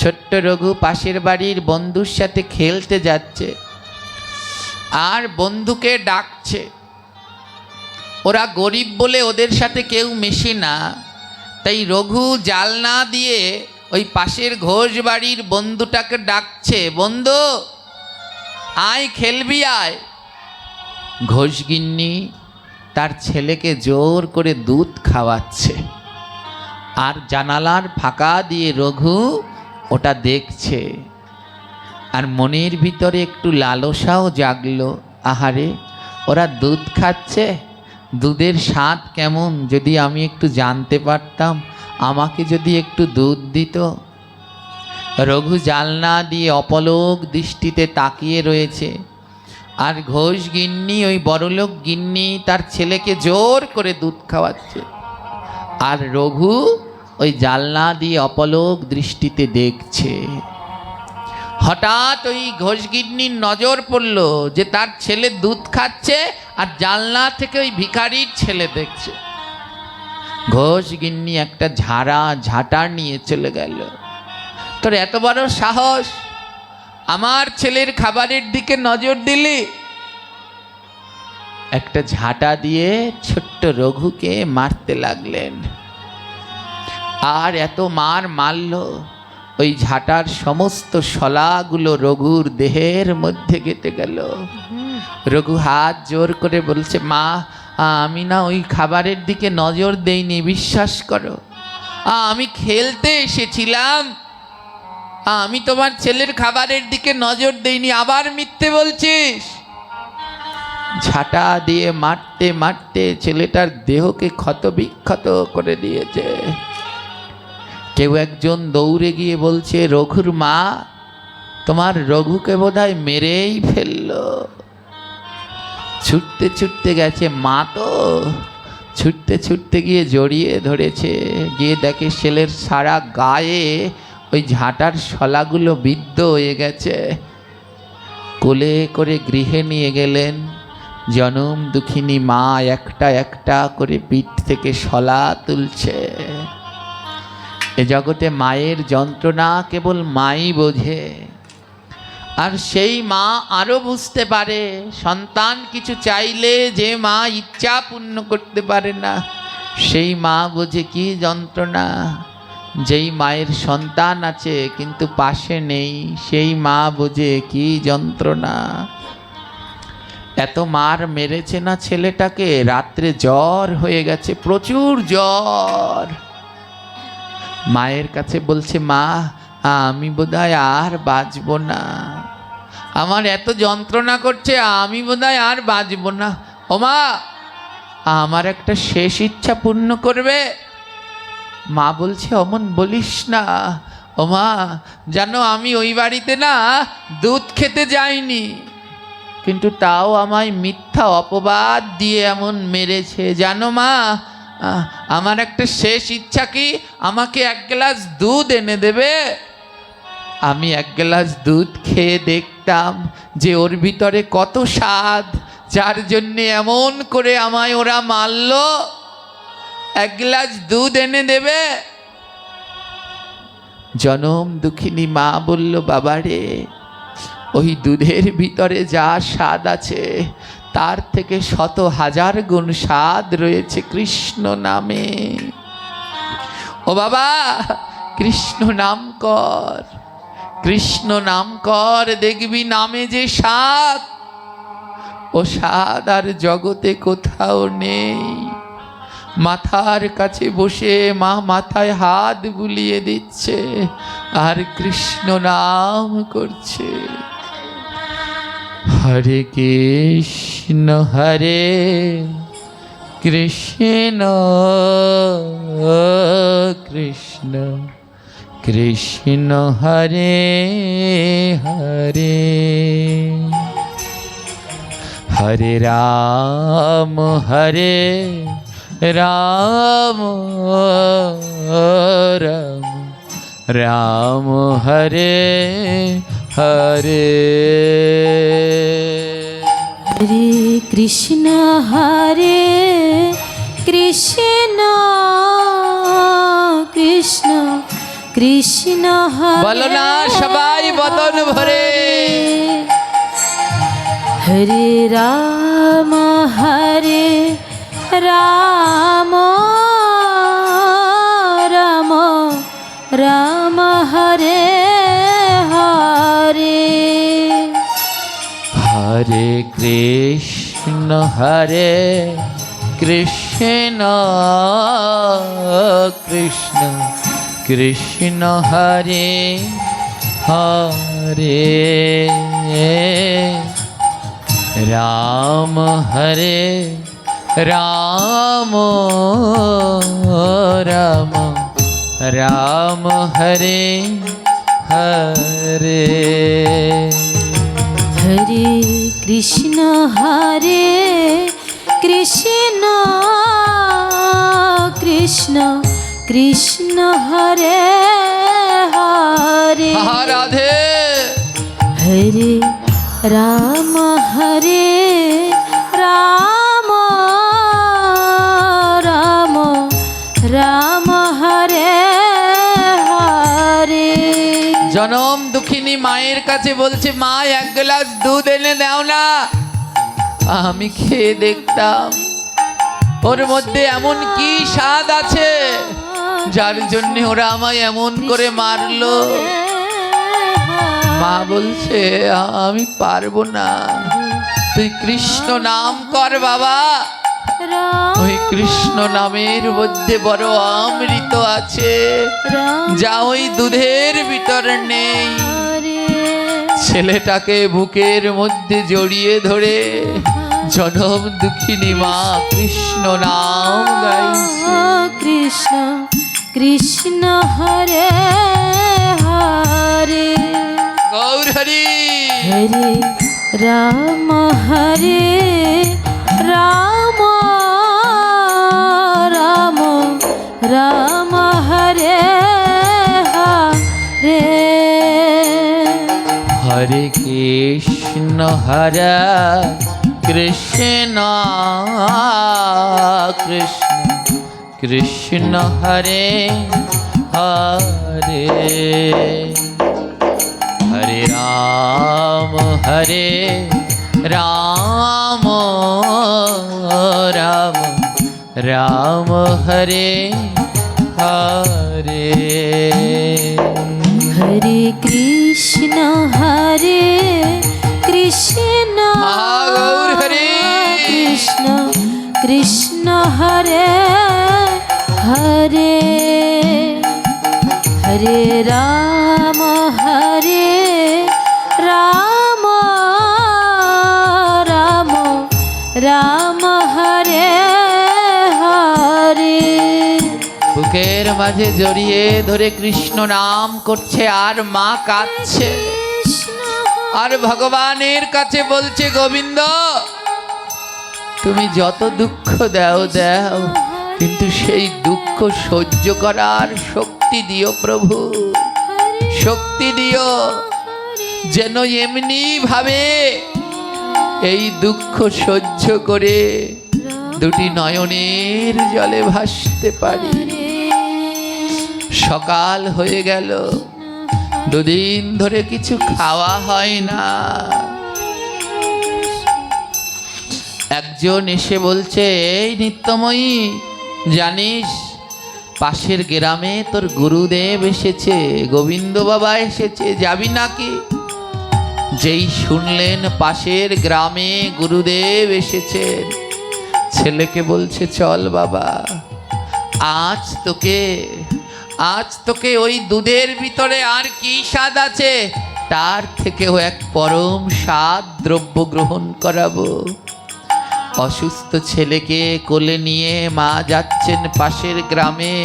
ছোট্ট রঘু পাশের বাড়ির বন্ধুর সাথে খেলতে যাচ্ছে, আর বন্ধুকে ডাকছে। ওরা গরিব বলে ওদের সাথে কেউ মেশে না, তাই রঘু জালনা দিয়ে ওই পাশের ঘোষ বাড়ির বন্ধুটাকে ডাকছে, বন্ধু আয় খেলবি আয়। ঘোষগিন্নি তার ছেলেকে জোর করে দুধ খাওয়াচ্ছে, আর জানালার ফাঁকা দিয়ে রঘু ওটা দেখছে। আর মনের ভিতরে একটু লালসাও জাগলো, আহারে ওরা দুধ খাচ্ছে, দুধের স্বাদ কেমন যদি আমি একটু জানতে পারতাম, আমাকে যদি একটু দুধ দিত। রঘু জালনা দিয়ে অপলক দৃষ্টিতে তাকিয়ে রয়েছে, আর ঘোষ গিন্নি, ওই বড়লোক গিন্নি তার ছেলেকে জোর করে দুধ খাওয়াচ্ছে, আর রঘু ওই জালনা দিয়ে অপলক দৃষ্টিতে দেখছে। হঠাৎ ওই ঘোষগিন্নির নজর পড়ল যে তার ছেলে দুধ খাচ্ছে, আর জানলা থেকে ওই ভিখারির ছেলে দেখছে। ঘোষগিন্নি একটা ঝাঁটা নিয়ে চলে গেল। তোর এত বড় সাহস, আমার ছেলের খাবারের দিকে নজর দিলি? একটা ঝাঁটা দিয়ে ছোট্ট রঘুকে মারতে লাগলেন। আর এত মারল, ওই ঝাঁটার সমস্ত শলাগুলো রঘুর দেহের মধ্যে গেঁথে গেল। রঘু হাত জোর করে বলছে, মা আমি না ওই খাবারের দিকে নজর দেইনি, বিশ্বাস করো, আমি খেলতে এসেছিলাম, আমি তোমার ছেলের খাবারের দিকে নজর দেইনি, আবার মিথ্যে বলছিস। ঝাঁটা দিয়ে মারতে মারতে ছেলেটার দেহকে ক্ষতবিক্ষত করে দিয়েছে। কেউ একজন দৌড়ে গিয়ে বলছে, রঘুর মা, তোমার রঘুকে বোধহয় মেরেই ফেললো। ছুটতে ছুটতে গেছে মা, তো ছুটতে ছুটতে গিয়ে জড়িয়ে ধরেছে, গিয়ে দেখে ছেলের সারা গায়ে ওই ঝাঁটার শলাগুলো বিদ্ধ হয়ে গেছে। কোলে করে গৃহে নিয়ে গেলেন। জনম দুঃখিনী মা একটা একটা করে পিঠ থেকে শলা তুলছে। এ জগতে মায়ের যন্ত্রণা কেবল মাই বোঝে। আর সেই মা আরও বুঝতে পারে, সন্তান কিছু চাইলে যে মা ইচ্ছা পূর্ণ করতে পারে না, সেই মা বোঝে কি যন্ত্রণা। যেই মায়ের সন্তান আছে কিন্তু পাশে নেই, সেই মা বোঝে কি যন্ত্রণা। এত মার মেরেছে না ছেলেটাকে, রাত্রে জ্বর হয়ে গেছে, প্রচুর জ্বর। মায়ের কাছে বলছে, মা আমি বোধহয় আর বাঁচব না, আমার এত যন্ত্রণা করছে, আমি বোধহয় আর বাঁচব না। ও মা, আমার একটা শেষ ইচ্ছা পূর্ণ করবে? মা বলছে, অমন বলিস না। ও মা, জানো আমি ওই বাড়িতে না দুধ খেতে যাইনি, কিন্তু তাও আমায় মিথ্যা অপবাদ দিয়ে এমন মেরেছে। জানো মা, আমার একটা শেষ ইচ্ছা কি, আমাকে এক গ্লাস দুধ এনে দেবে? আমি এক গ্লাস দুধ খেয়ে দেখতাম যে ওর ভিতরে কত স্বাদ, যার জন্যে এমন করে আমায় ওরা মারল। এক গ্লাস দুধ এনে দেবে? জনম দুঃখিনী মা বলল, বাবারে, ওই দুধের ভিতরে যা স্বাদ আছে তার থেকে 100,000 গুণ স্বাদ রয়েছে কৃষ্ণ নামে। ও বাবা, কৃষ্ণ নাম কর, কৃষ্ণ নাম কর, দেখবি নামে যে স্বাদ, ও স্বাদ আর জগতে কোথাও নেই। মাথার কাছে বসে মা মাথায় হাত বুলিয়ে দিচ্ছে আর কৃষ্ণ নাম করছে। হরে কৃষ্ণ হরে কৃষ্ণ কৃষ্ণ কৃষ্ণ হরে হরে, হরে রাম হরে রাম রাম রাম হরে হরে। হরে কৃষ্ণ কৃষ্ণ কৃষ্ণ হরে, বলো না সবাই বদন ভরে। হরে রাম রাম রাম রাম হরে হরে, হরে কৃষ্ণ কৃষ্ণ কৃষ্ণ কৃষ্ণ হরে হরে, রাম হরে রাম রাম রাম হরে হরে, হরে কৃষ্ণ কৃষ্ণ কৃষ্ণ কৃষ্ণ হরে হরে, রাধে। হরে রাম রাম রাম রাম হরে হরে। জনম দুঃখিনী মায়ের কাছে বলছে, মা এক গ্লাস দুধ এনে দাও না। আমি খেয়ে দেখতাম ওর মধ্যে এমন কি স্বাদ আছে যার জন্য ওরা আমায় এমন করে মারলো। মা বলছে আমি পারবো না, তুই কৃষ্ণ নাম কর বাবা, ওই কৃষ্ণ নামের মধ্যে বড় অমৃত আছে যা ওই দুধের ভিতর নেই। ছেলেটাকে বুকের মধ্যে জড়িয়ে ধরে জনম দুঃখিনী মা কৃষ্ণ নাম গাইছে। কৃষ্ণ কৃষ্ণ হরে হরে গৌর হরি হরে রাম হরে রাম রাম রাম হরে হরে হরে কৃষ্ণ হরে কৃষ্ণ কৃষ্ণ কৃষ্ণ হরে হরে হরে রাম রাম রাম হরে হরে হরে কৃষ্ণ কৃষ্ণ গৌর হরি কৃষ্ণ কৃষ্ণ হরে হরে হরে রাম রাম রাম হরে হরে বুকের মাঝে জড়িয়ে ধরে কৃষ্ণ নাম করছে আর মা কাঁদছে আর ভগবানের কাছে বলছে গোবিন্দ তুমি যত দুঃখ দাও দাও কিন্তু সেই দুঃখ সহ্য করার শক্তি দিও প্রভু, শক্তি দিও যেন এমনি ভাবে এই দুঃখ সহ্য করে দুটি নয়নের জলে ভাসতে পারি। সকাল হয়ে গেল, দুদিন ধরে কিছু খাওয়া হয় না। একজন এসে বলছে এই নিত্যময়ী জানিস পাশের গ্রামে তোর গুরুদেব এসেছে, গোবিন্দ বাবা এসেছে, যাবি নাকি? যেই শুনলেন পাশের গ্রামে গুরুদেব এসেছেন, ছেলেকে বলছে চল বাবা, আজ তোকে ওই দুধের ভিতরে আর কি স্বাদ আছে তার থেকেও এক পরম স্বাদ দ্রব্য গ্রহণ করাবো। অসুস্থ ছেলেকে কোলে নিয়ে মা যাচ্ছেন পাশের গ্রামে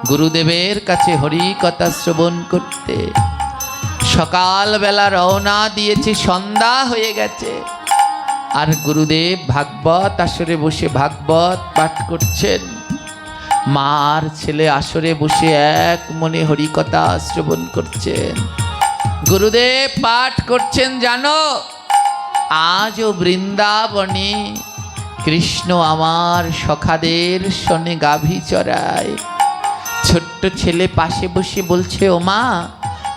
গুরুদেবের কাছে হরি কথা শ্রবণ করতে। সকালবেলা রওনা দিয়েছে, সন্ধ্যা হয়ে গেছে, আর গুরুদেব ভাগবত আসরে বসে ভাগবত পাঠ করছেন। মা আর ছেলে আসরে বসে এক মনে হরি কথা শ্রবণ করছেন। গুরুদেব পাঠ করছেন জানো, আজও বৃন্দাবনে কৃষ্ণ আমার সখাদের শোনে গাভী চড়ায়। ছোট্ট ছেলে পাশে বসে বলছে ও মা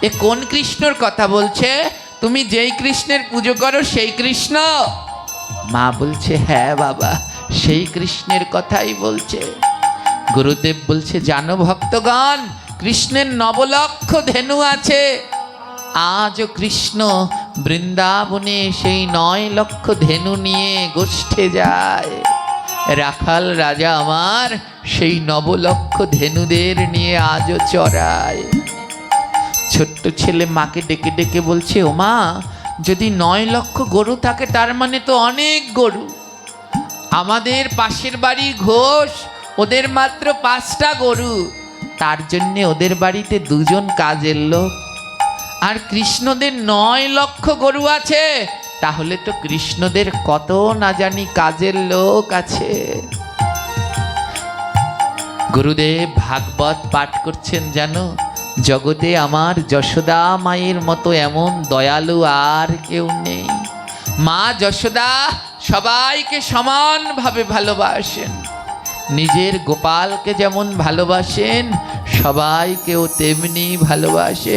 এ কোন কৃষ্ণর কথা বলছে? তুমি যেই কৃষ্ণের পুজো করো সেই কৃষ্ণ? মা বলছে হ্যাঁ বাবা সেই কৃষ্ণের কথাই বলছে। গুরুদেব বলছে জানো ভক্তগণ, কৃষ্ণের 9 লক্ষ ধেনু আছে। আজও কৃষ্ণ বৃন্দাবনে সেই 9 লক্ষ ধেনু নিয়ে গোষ্ঠে যায়। রাখাল রাজা আমার সেই 9 লক্ষ ধেনুদের নিয়ে আজও চড়ায়। ছোট্ট ছেলে মাকে ডেকে ডেকে বলছে ও মা যদি 9 লক্ষ গরু থাকে তার মানে তো অনেক গরু। আমাদের পাশের বাড়ি ঘোষ, ওদের মাত্র 5টা গরু, তার জন্যে ওদের বাড়িতে 2 জন কাজের লোক। আর কৃষ্ণদের 9 লক্ষ গরু আছে, তাহলে তো কৃষ্ণদের কত না জানি কাজের লোক আছে। গুরুদেব ভাগবত পাঠ করছেন জানো, জগতে আমার যশোদা মায়ের মতো এমন দয়ালু আর কেউ নেই। মা যশোদা সবাইকে সমানভাবে ভালোবাসেন, নিজের গোপালকে যেমন ভালোবাসেন সবাইকেও তেমনি ভালোবাসে।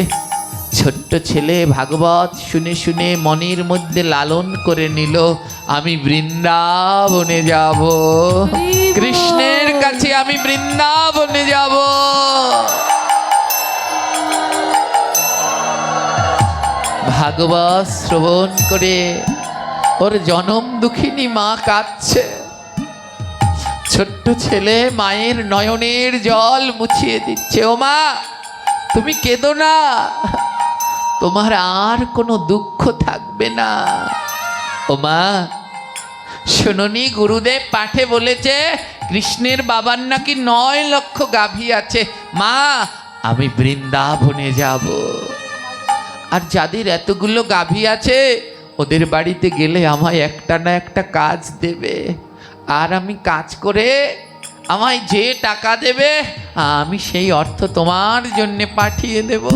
ছোট্ট ছেলে ভাগবত শুনে শুনে মনের মধ্যে লালন করে নিল, আমি বৃন্দাবনে যাব, কৃষ্ণের কাছে আমি বৃন্দাবনে যাব। ভাগবত শ্রবণ করে ওর জনম দুঃখিনী মা কাঁদছে। ছোট্ট ছেলে মায়ের নয়নের জল মুছিয়ে দিচ্ছে। ও মা, তুমি কেঁদো না, তোমার আর কোনো দুঃখ থাকবে না। ও মা, শোনোনি গুরুদেব পাঠে বলেছে কৃষ্ণের বাবার নাকি 9 লক্ষ গাভী আছে। মা, আমি বৃন্দাবনে যাব, আর যাদের এতগুলো গাভী আছে ওদের বাড়িতে গেলে আমায় একটা না একটা কাজ দেবে, আর আমি কাজ করে আমায় যে টাকা দেবে আমি সেই অর্থ তোমার জন্য পাঠিয়ে দেব।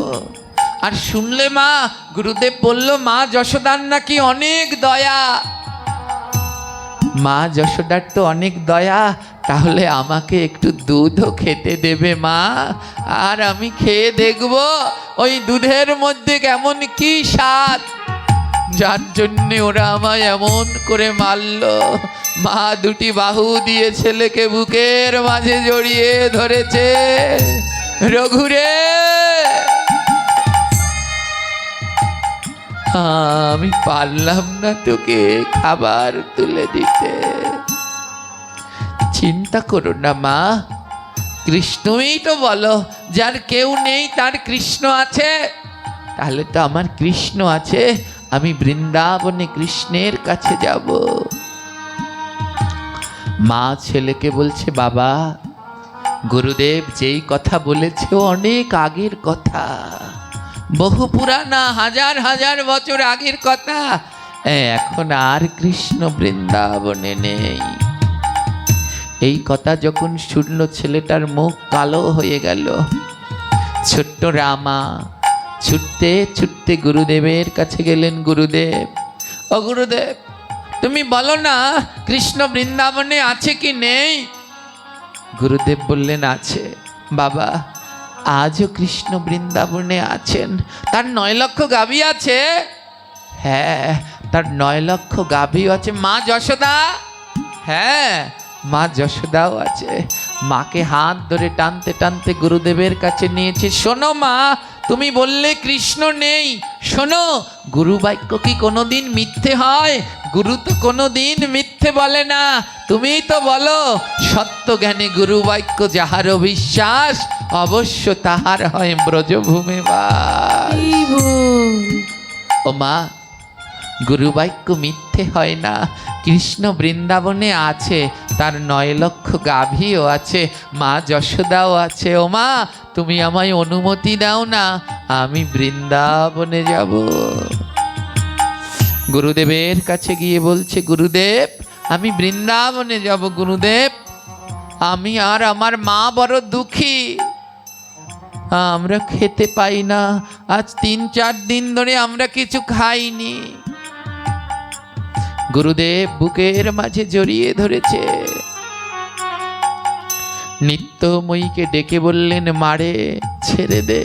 আর শুনলে মা, গুরুদেব বলল মা যশোদার নাকি অনেক দয়া। মা যশোদার তো অনেক দয়া, তাহলে আমাকে একটু দুধও খেতে দেবে মা, আর আমি খেয়ে দেখব ওই দুধের মধ্যে কেমন কি স্বাদ, যার জন্যে ওরা আমায় এমন করে মারল। মা দুটি বাহু দিয়ে ছেলেকে বুকের মাঝে জড়িয়ে ধরেছে। রঘুরে, আমি পারলাম না তোকে খাবার তুলে দিতে। চিন্তা করো না মা, কৃষ্ণই তো বলো, যার কেউ নেই তার কৃষ্ণ আছে। তাহলে তো আমার কৃষ্ণ আছে, আমি বৃন্দাবনে কৃষ্ণের কাছে যাব। মা ছেলেকে বলছে, বাবা, গুরুদেব যেই কথা বলেছে অনেক আগের কথা, বহু পুরানা, হাজার হাজার বছর আগের কথা। এখন আর কৃষ্ণ বৃন্দাবনে নেই। এই কথা যখন শুনল ছেলেটার মুখ কালো হয়ে গেল। ছোট্ট রামা ছুটতে ছুটতে গুরুদেবের কাছে গেলেন। গুরুদেব, ও গুরুদেব, তুমি বলো না কৃষ্ণ বৃন্দাবনে আছে কি নেই? গুরুদেব বললেন আছে। বাবা, আজও কৃষ্ণ বৃন্দাবনে আছেন। তার 9 লক্ষ গাভী আছে। হ্যাঁ, তার 9 লক্ষ গাভী আছে। মা যশোদা, হ্যাঁ মা যশোদাও আছে। মাকে হাত ধরে টানতে টানতে গুরুদেবের কাছে নিয়েছে। শোনো মা, তুমি বললে কৃষ্ণ নেই। শোনো, গুরু বাক্য কি কোনোদিন মিথ্যে হয়? গুরু তো কোনোদিন মিথ্যে বলে না। তুমি তো বলো, সত্য জ্ঞানে গুরু বাক্য যাহারও বিশ্বাস, অবশ্য তাহার হয় ব্রজভূমে বাস। ও মা, গুরু বাক্য মিথ্যে হয় না। কৃষ্ণ বৃন্দাবনে আছে, তার 9 লক্ষ গাভীও আছে, মা যশোদাও আছে। ও মা, তুমি আমায় অনুমতি দাও না, আমি বৃন্দাবনে যাব। গুরুদেবের কাছে গিয়ে বলছে, গুরুদেব, আমি বৃন্দাবনে যাব। গুরুদেব, আমি আর আমার মা বড় দুঃখী, আমরা খেতে পাই না। আজ 3-4 দিন ধরে আমরা কিছু খাইনি। গুরুদেব বুকের মাঝে জড়িয়ে ধরেছে। নিত্যময়ীকে ডেকে বললেন, মারে ছেড়ে দে,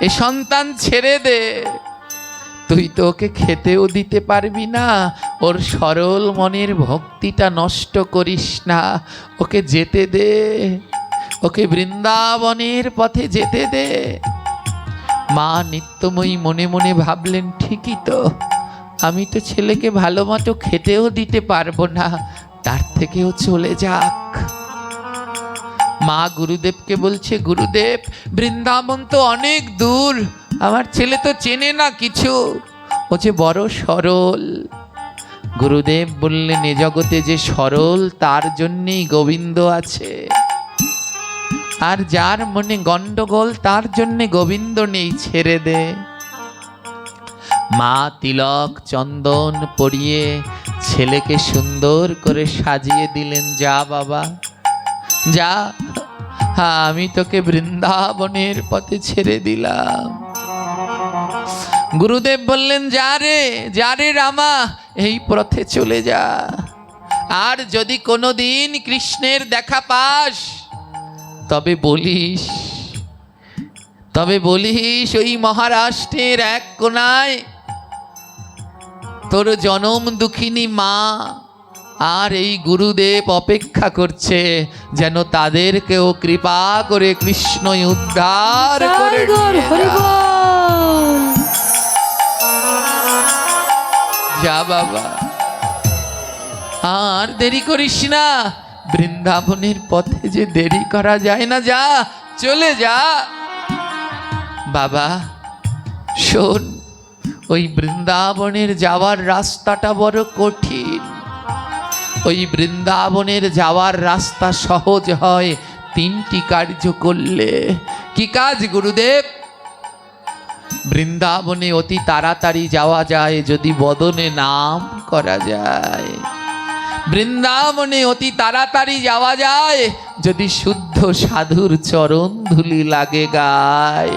এ সন্তান ছেড়ে দে। তুই তো ওকে খেতেও দিতে পারবি না, ওর সরল মনের ভক্তিটা নষ্ট করিস না, ওকে যেতে দে, ওকে বৃন্দাবনের পথে যেতে দে। মা নিত্যময়ী মনে মনে ভাবলেন, ঠিকই তো, আমি তো ছেলেকে ভালো মতো খেতেও দিতে পারবো না, তার থেকেও চলে যাক। মা গুরুদেবকে বলছে, গুরুদেব, বৃন্দাবন তো অনেক দূর, আমার ছেলে তো চেনে না কিছু, ও যে বড় সরল। গুরুদেব বললেন, এ জগতে যে সরল তার জন্যেই গোবিন্দ আছে, আর যার মনে গন্ডগোল তার জন্যে গোবিন্দ নেই, ছেড়ে দে। মা তিলক চন্দন পরিয়ে ছেলেকে সুন্দর করে সাজিয়ে দিলেন। যা বাবা, যা, আমি তোকে বৃন্দাবনের পথে ছেড়ে দিলাম। গুরুদেব বললেন, যা রে, যা রে রামা, এই পথে চলে যা, আর যদি কোনোদিন কৃষ্ণের দেখা পাস তবে বলিস তবে বলিস ওই মহারাষ্ট্রের এক কোনায় তোর জনম দুঃখিনী মা আর এই গুরুদেব অপেক্ষা করছে যেন তাদেরকেও কৃপা করে কৃষ্ণ উদ্ধার করে নিয়ে হরি যায়। বল। যা বাবা, আর দেরি করিস না, বৃন্দাবনের পথে যে দেরি করা যায় না, যা চলে যা। বাবা শোন, ওই বৃন্দাবনের যাওয়ার রাস্তাটা বড় কঠিন। ওই বৃন্দাবনের যাওয়ার রাস্তা সহজ হয় তিনটি কার্য করলে। কি কাজ গুরুদেব? বৃন্দাবনে অতি তাড়াতাড়ি যাওয়া যায় যদি বদনে নাম করা যায়। বৃন্দাবনে অতি তাড়াতাড়ি যাওয়া যায় যদি শুদ্ধ সাধুর চরণ ধুলি লাগে গায়।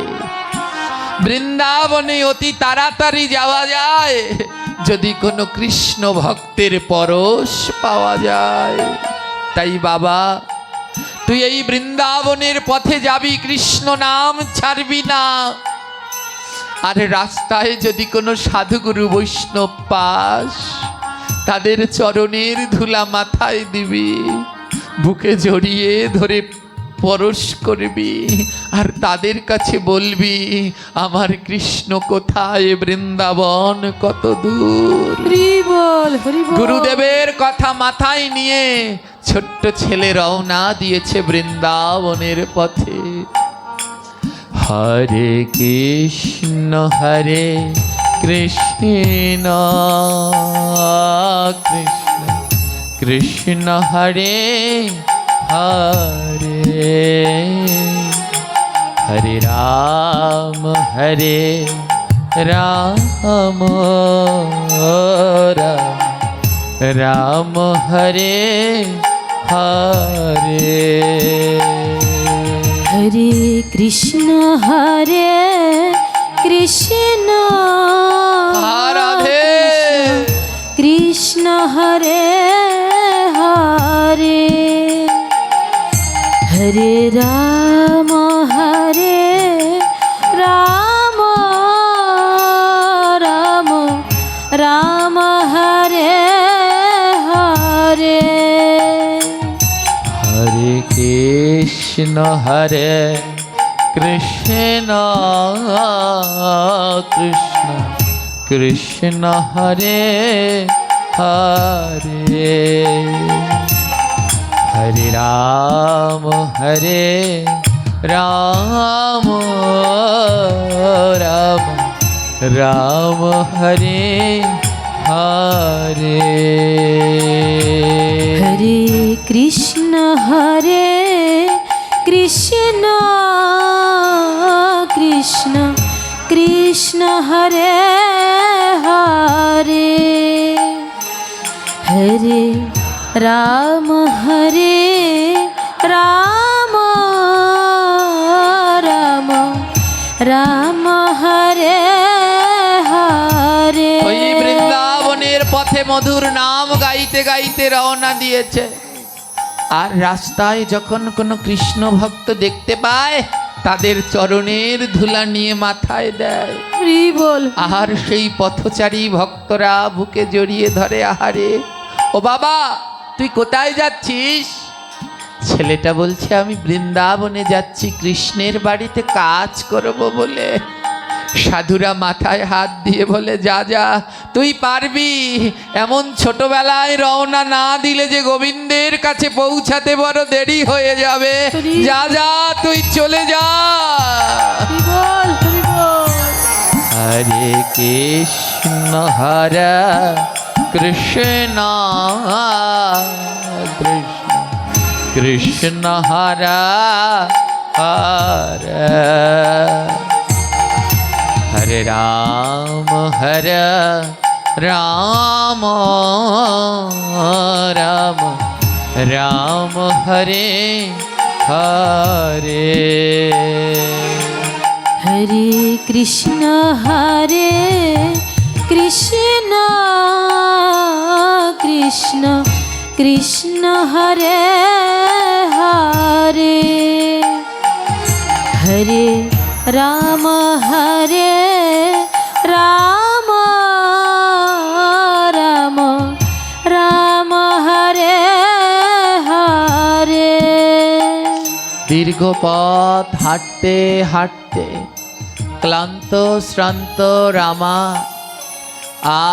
বৃন্দাবনে অতি তাড়াতাড়ি যাওয়া যায় যদি কোনো কৃষ্ণ ভক্তের পরশ পাওয়া যায়। তাই বাবা, তুই এই বৃন্দাবনের পথে যাবি, কৃষ্ণ নাম ছাড়বি না। আর রাস্তায় যদি কোনো সাধুগুরু বৈষ্ণব পাস, তাদের চরণের ধুলা মাথায় দিবি, বুকে জড়িয়ে ধরে পরশ করবি, আর তাদের কাছে বলবি আমার কৃষ্ণ কোথায়, বৃন্দাবন কত দূর। হরি বল, হরি বল। গুরুদেবের কথা মাথায় নিয়ে ছোট্ট ছেলে রওনা দিয়েছে বৃন্দাবনের পথে। হরে কৃষ্ণ হরে কৃষ্ণ কৃষ্ণ কৃষ্ণ হরে হরে, হরে রাম হরে রাম রাম হরে হরে। হরে কৃষ্ণ হরে কৃষ্ণ রাধে কৃষ্ণ হরে হরে, হরে রাম রাম রাম হরে হরে। হরে কৃষ্ণ হরে কৃষ্ণ কৃষ্ণ কৃষ্ণ হরে হরে, হরে রাম রাম রাম হরে হরে। হরে কৃষ্ণ কৃষ্ণ কৃষ্ণ হরে হরে, হরে রাম রাম রাম হরে হরে। ওই বৃন্দাবনের পথে মধুর নাম গাইতে গাইতে রওনা দিয়েছে। আর রাস্তায় যখন কোনো কৃষ্ণ ভক্ত দেখতে পায়, তাদের চরণের ধুলা নিয়ে মাথায় দেয়। হরি বল। আর সেই পথচারী ভক্তরা বুকে জড়িয়ে ধরে, আহারে ও বাবা তুই কোথায় যাচ্ছিস? ছেলেটা বলছে আমি বৃন্দাবনে যাচ্ছি কৃষ্ণের বাড়িতে কাজ করব বলে। সাধুরা মাথায় হাত দিয়ে বলে যা যা তুই পারবি, এমন ছোটবেলায় রওনা না দিলে যে গোবিন্দের কাছে পৌঁছাতে বড় দেরি হয়ে যাবে। যা যা তুই চলে যা। হরি বল, হরি বল। হরে কৃষ্ণ হরে কৃষ্ণ কৃষ্ণ কৃষ্ণ হরে হরে, হরে রাম রাম রাম হরে হরে। হরে কৃষ্ণ কৃষ্ণ কৃষ্ণ হরে হরে, হরে রাম হরে রাম রাম রাম হরে হরে। দীর্ঘ পথ হাঁটতে হাঁটতে ক্লান্ত শ্রান্ত রামা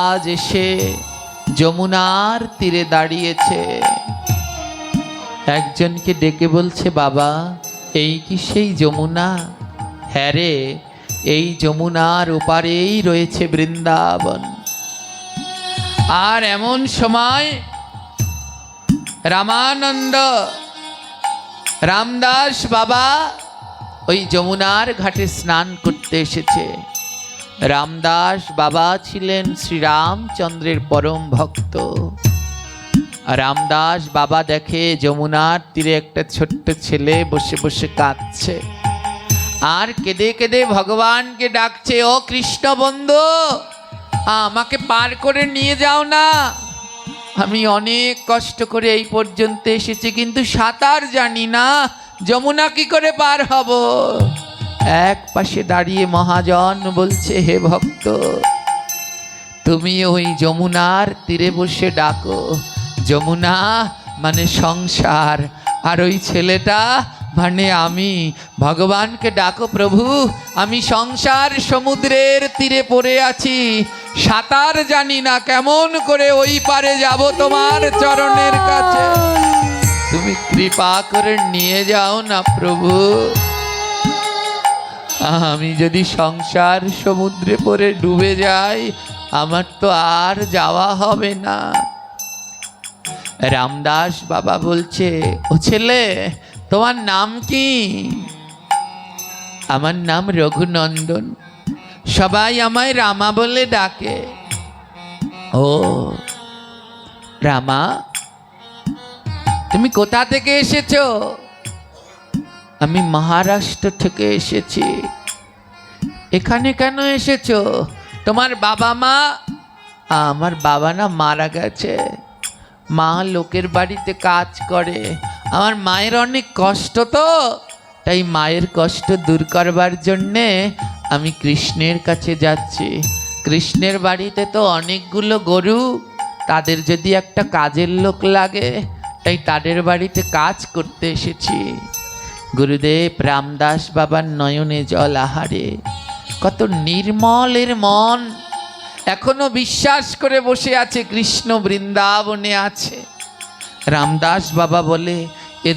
আজ এসে যমুনার তীরে দাঁড়িয়েছে। একজনকে ডেকে বলছে, বাবা এই কি সেই যমুনা? হ্যাঁ রে, এই যমুনার ওপারেই রয়েছে বৃন্দাবন। আর এমন সময় রামানন্দ রামদাস বাবা ওই যমুনার ঘাটে স্নান করতে এসেছে। রামদাস বাবা ছিলেন শ্রীরামচন্দ্রের পরম ভক্ত। রামদাস বাবা দেখে যমুনার তীরে একটা ছোট্ট ছেলে বসে বসে কাঁদছে আর কেঁদে কেঁদে ভগবানকে ডাকছে, ও কৃষ্ণ বন্ধু, আমাকে পার করে নিয়ে যাও না। আমি অনেক কষ্ট করে এই পর্যন্ত এসেছি, কিন্তু সাঁতার জানি না, যমুনা কি করে পার হব? এক পাশে দাঁড়িয়ে মহাজন বলছে, হে ভক্ত, তুমি ওই যমুনার তীরে বসে ডাকো। যমুনা মানে সংসার, আর ওই ছেলেটা মানে আমি। ভগবানকে ডাকো, প্রভু আমি সংসার সমুদ্রের তীরে পড়ে আছি, সাঁতার জানি না, কেমন করে ওই পারে যাব তোমার চরণের কাছে? তুমি কৃপা করে নিয়ে যাও না প্রভু। আমি যদি সংসার সমুদ্রে পড়ে ডুবে যাই, আমার তো আর যাওয়া হবে না। রামদাস বাবা বলছে, ও ছেলে তোমার নাম কি? আমার নাম রঘুনন্দন, সবাই আমায় রামা বলে ডাকে। ও রামা, তুমি কোথা থেকে এসেছো? আমি মহারাষ্ট্র থেকে এসেছি। এখানে কেন এসেছো? তোমার বাবা মা? আমার বাবা না মারা গেছে, মা লোকের বাড়িতে কাজ করে। আমার মায়ের অনেক কষ্ট, তো তাই মায়ের কষ্ট দূর করবার জন্যে আমি কৃষ্ণের কাছে যাচ্ছি। কৃষ্ণের বাড়িতে তো অনেকগুলো গরু, তাদের যদি একটা কাজের লোক লাগে, তাই তাদের বাড়িতে কাজ করতে এসেছি। গুরুদেব রামদাস বাবার নয়নে জল আহারে, কত নির্মলের মন, এখনো বিশ্বাস করে বসে আছে কৃষ্ণ বৃন্দাবনে আছে। রামদাস বাবা বলে, এ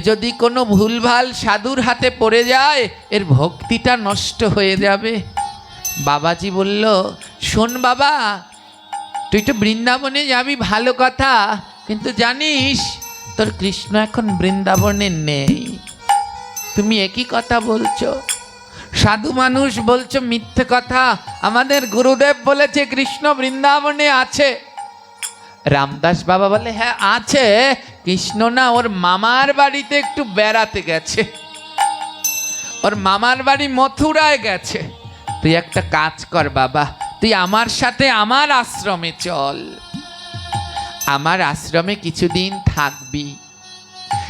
যদি কোনো ভুলভাল সাধুর হাতে পড়ে যায়, এর ভক্তিটা নষ্ট হয়ে যাবে। বাবাজি বলল, শোন বাবা, তুই তো বৃন্দাবনে যাবি ভালো কথা, কিন্তু জানিস তোর কৃষ্ণ এখন বৃন্দাবনে নেই। তুমি একই কথা বলছো, সাধু মানুষ বলছো, মিথ্যে কথা। আমাদের গুরুদেব বলেছে কৃষ্ণ বৃন্দাবনে আছে। রামদাস বাবা বলে, হ্যাঁ আছে, কৃষ্ণ না ওর মামার বাড়িতে একটু বেড়াতে গেছে, ওর মামার বাড়ি মথুরায় গেছে। তুই একটা কাজ কর বাবা, তুই আমার সাথে আমার আশ্রমে চল, আমার আশ্রমে কিছুদিন থাকবি।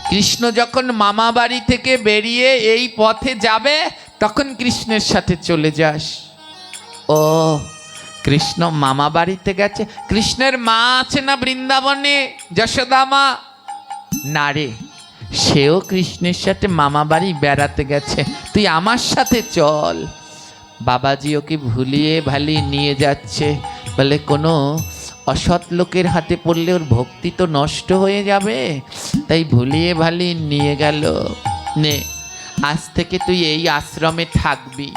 কৃষ্ণ যখন মামা বাড়ি থেকে বেরিয়ে এই পথে যাবে, তখন কৃষ্ণের সাথে চলে যাস। ও কৃষ্ণ মামা বাড়িতে গেছে? কৃষ্ণের মা আছে না বৃন্দাবনে, যশোদা মা? না রে, সেও কৃষ্ণের সাথে মামা বাড়ি বেড়াতে গেছে, তুই আমার সাথে চল। বাবাজি ওকে ভুলিয়ে ভালিয়ে নিয়ে যাচ্ছে, বলে কোনো অসৎ লোকের হাতে পড়লে ওর ভক্তি তো নষ্ট হয়ে যাবে, তাই ভুলিয়ে ভালিয়ে নিয়ে গেল। নে, আজ থেকে তুই এই আশ্রমে থাকবি।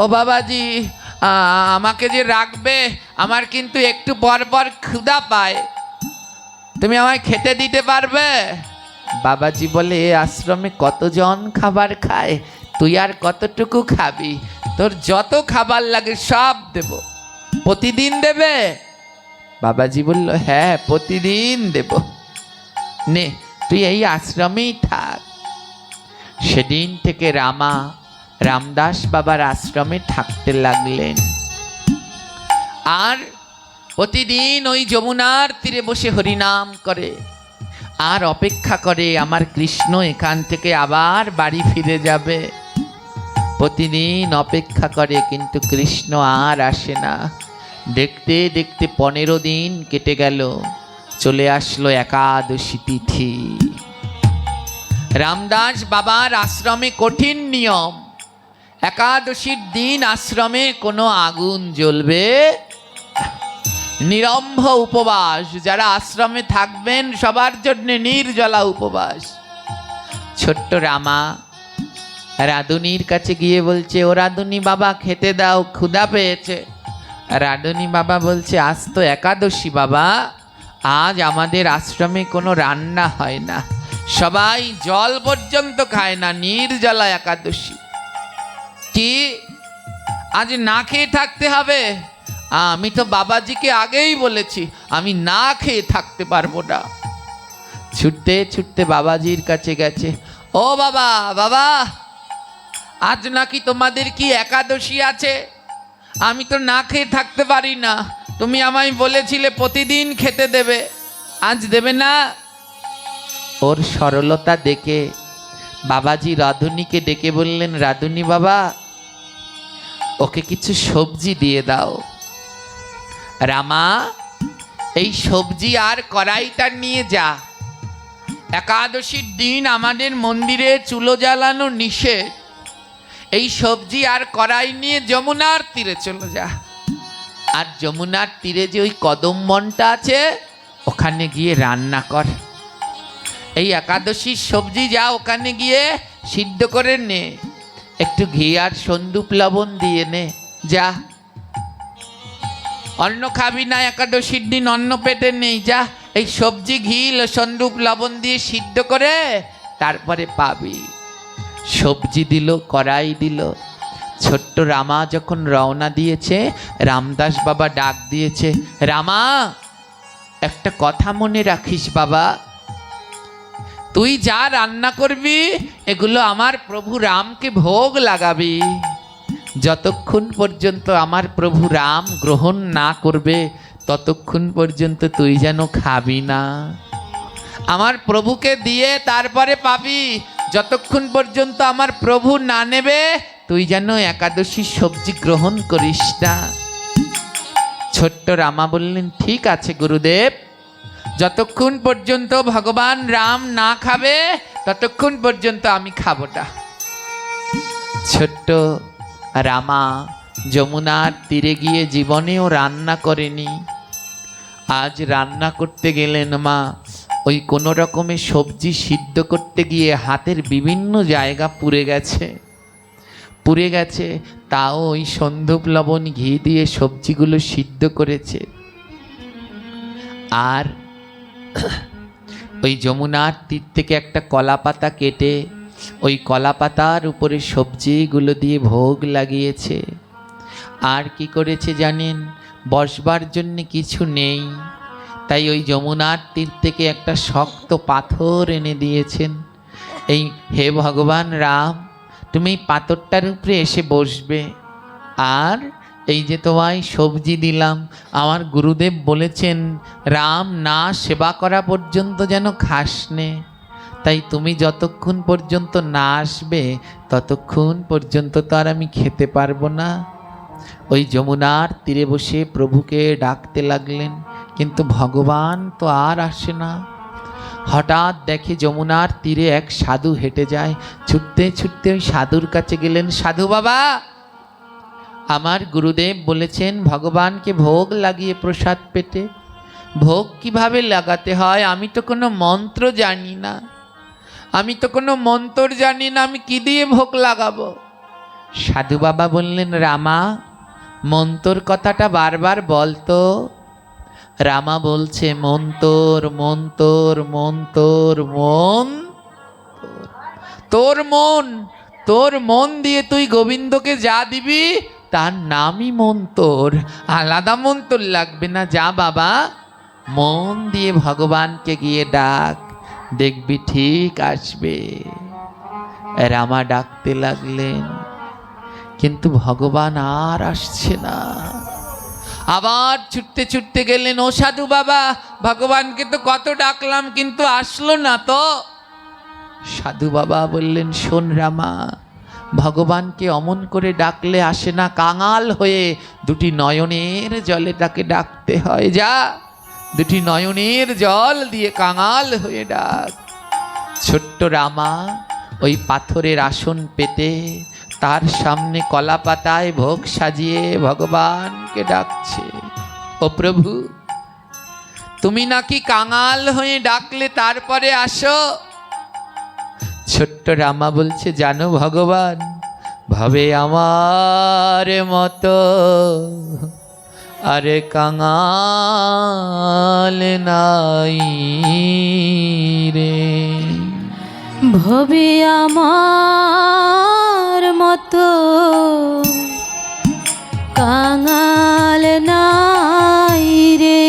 ও বাবাজি, আমাকে যে রাখবে, আমার কিন্তু একটু পর পর ক্ষুধা পায়, তুমি আমায় খেতে দিতে পারবে? বাবাজি বলে, এ আশ্রমে কতজন খাবার খায়, তুই আর কতটুকু খাবি? তোর যত খাবার লাগে সব দেব। প্রতিদিন দেবে? বাবাজি বলল, হ্যাঁ প্রতিদিন দেব। নে, তুই এই আশ্রমেই থাক। সেদিন থেকে রামা রামদাস বাবার আশ্রমে থাকতে লাগলেন। আর প্রতিদিন ওই যমুনার তীরে বসে হরিনাম করে। আর অপেক্ষা করে আমার কৃষ্ণ এখান থেকে আবার বাড়ি ফিরে যাবে। প্রতিদিন অপেক্ষা করে, কিন্তু কৃষ্ণ আর আসে না। দেখতে দেখতে 15 দিন কেটে গেল। চলে আসলো একাদশী তিথি। রামদাস বাবার আশ্রমে কঠিন নিয়ম, একাদশীর দিন আশ্রমে কোনো আগুন জ্বলবে, নিরম্ভ উপবাস। যারা আশ্রমে থাকবেন সবার জন্য নির্জলা উপবাস। ছোট্ট রামা রাধুনির কাছে গিয়ে বলছে, ও রাধুনি বাবা খেতে দাও, ক্ষুধা পেয়েছে। রাধুনি বাবা বলছে, আজ তো একাদশী বাবা, আজ আমাদের আশ্রমে কোনো রান্না হয় না, সবাই জল পর্যন্ত খায় না, নির্জলা একাদশী। কি আজ না খেয়ে থাকতে হবে? আমি তো বাবাজিকে আগেই বলেছি আমি না খেয়ে থাকতে পারবো না। ছুটতে ছুটতে বাবাজির কাছে গেছে। ও বাবা, বাবা আজ নাকি তোমাদের কি একাদশী আছে? আমি তো না খেয়ে থাকতে পারি না, তুমি আমায় বলেছিলে প্রতিদিন খেতে দেবে, আজ দেবে না? ওর সরলতা দেখে বাবাজি রাধুনিকে ডেকে বললেন, রাধুনি বাবা ওকে কিছু সবজি দিয়ে দাও। রামা এই সবজি আর কড়াইটা নিয়ে যা, একাদশীর দিন আমাদের মন্দিরে চুলো জ্বালানো নিষেধ, এই সবজি আর কড়াই নিয়ে যমুনার তীরে চলে যা। আর যমুনার তীরে যে ওই কদম বনটা আছে ওখানে গিয়ে রান্না কর। এই একাদশীর সবজি যা ওখানে গিয়ে সিদ্ধ করে নে, একটু ঘি আর সন্দুপ লবণ দিয়ে নে, যা। অন্ন খাবি না একাদশীর দিন, অন্ন পেটে নেই, যা এই সবজি ঘি সন্দুপ লবণ দিয়ে সিদ্ধ করে তারপরে পাবি। সবজি দিল, কড়াই দিল। ছোট্ট রামা যখন রওনা দিয়েছে, রামদাস বাবা ডাক দিয়েছে, রামা একটা কথা মনে রাখিস বাবা, তুই যা রান্না করবি এগুলো আমার প্রভু রামকে ভোগ লাগাবি। যতক্ষণ পর্যন্ত আমার প্রভু রাম গ্রহণ না করবে ততক্ষণ পর্যন্ত তুই যেন খাবি না। আমার প্রভুকে দিয়ে তারপরে পাবি, যতক্ষণ পর্যন্ত আমার প্রভু না নেবে তুই যেন একাদশী সবজি গ্রহণ করিস না। ছোট্ট রামা বললেন, ঠিক আছে গুরুদেব, যতক্ষণ পর্যন্ত ভগবান রাম না খাবে ততক্ষণ পর্যন্ত আমি খাবো না। ছোট্ট রামা যমুনার তীরে গিয়ে জীবনেও রান্না করেনি। আজ রান্না করতে গেলেন মা, ওই কোনো রকমে সবজি সিদ্ধ করতে গিয়ে হাতের বিভিন্ন জায়গা পুড়ে গেছে, তাও ওই সন্দুপ লবণ ঘি দিয়ে সবজিগুলো সিদ্ধ করেছে। আর ওই যমুনার তীর থেকে একটা কলা পাতা কেটে ওই কলা পাতার উপরে সবজিগুলো দিয়ে ভোগ লাগিয়েছে। আর কি করেছে জানেন? বসবার জন্য কিছু নেই, তাই ওই যমুনার তীর থেকে একটা শক্ত পাথর এনে দিয়েছেন। এই হে ভগবান রাম, তুমি পাথরটার উপরে এসে বসবে, আর এই যে তোমায় সবজি দিলাম, আমার গুরুদেব বলেছেন রাম না সেবা করা পর্যন্ত যেন খাস নে, তাই তুমি যতক্ষণ পর্যন্ত না আসবে ততক্ষণ পর্যন্ত তো আর আমি খেতে পারবো না। ওই যমুনার তীরে বসে প্রভুকে ডাকতে লাগলেন, কিন্তু ভগবান তো আর আসে না। হঠাৎ দেখে যমুনার তীরে এক সাধু হেঁটে যায়। ছুটতে ছুটতে ওই সাধুর কাছে গেলেন, সাধু বাবা, আমার গুরুদেব বলেছেন ভগবানকে ভোগ লাগিয়ে প্রসাদ পেতে। ভোগ কিভাবে লাগাতে হয়? আমি তো কোনো মন্ত্র জানি না, আমি কি দিয়ে ভোগ লাগাবো? সাধু বাবা বললেন, রামা মন্তর কথাটা বারবার বলতো। রামা বলছে, মন্তর মন্তর মন্তর মন, তোর মন দিয়ে তুই গোবিন্দকে যা দিবি তার নামই মন্তর, আলাদা মন্তর লাগবে না। যা বাবা, মন দিয়ে ভগবানকে গিয়ে ডাক, দেখবি ঠিক আসবে। রামা ডাকতে লাগলেন, কিন্তু ভগবান আর আসছে না। আবার ছুটতে ছুটতে গেলেন, ও সাধু বাবা, ভগবানকে তো কত ডাকলাম কিন্তু আসলো না তো। সাধু বাবা বললেন, শোন রামা, ভগবানকে অমন করে ডাকলে আসে না, কাঙাল হয়ে দুটি নয়নের জলে তাকে ডাকতে হয়। যা, দুটি নয়নের জল দিয়ে কাঙাল হয়ে ডাক। ছোট্ট রামা ওই পাথরের আসন পেতে তার সামনে কলা পাতায় ভোগ সাজিয়ে ভগবানকে ডাকছে। ও প্রভু, তুমি নাকি কাঙাল হয়ে ডাকলে তারপরে আসো। ছোট্ট রামা বলছে, জানো ভগবান, ভাবে আমার মতো আরে কাঙাল নাই রে। ভবে আমার মতো কাঙাল নাই রে।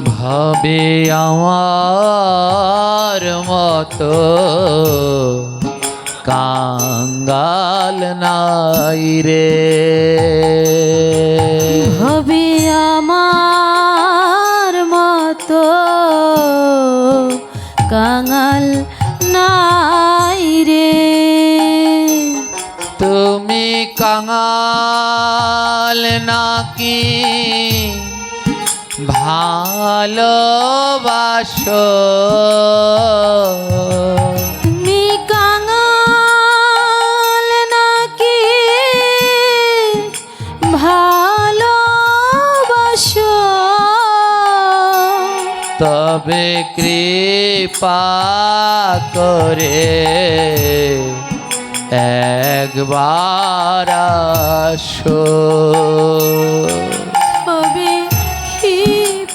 ভাবে আমার মতো কাঙ্গাল নাই রে। ভবে আমার মতো কাঙাল নাই রে। তুমি কাঙাল নাকি ভালোবাসো? তুমি কাঙাল নাকি ভালোবাসো? তবে কৃপা করে একবার আসো। তবে কি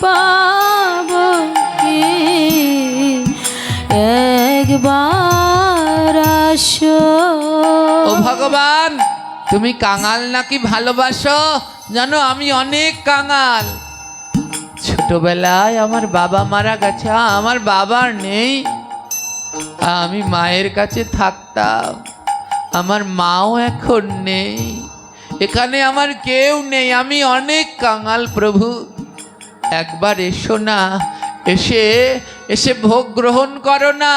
পাবো কি একবার আসো। ও ভগবান, তুমি কাঙাল নাকি ভালোবাসো? জানো আমি অনেক কাঙাল। ছোটবেলায় আমার বাবা মারা গেছে, আমার বাবার নেই, আমি মায়ের কাছে থাকতাম, আমার মাও এখন নেই, এখানে আমার কেউ নেই, আমি অনেক কাঙাল। প্রভু একবার এসো না, এসে এসে ভোগ গ্রহণ করো না,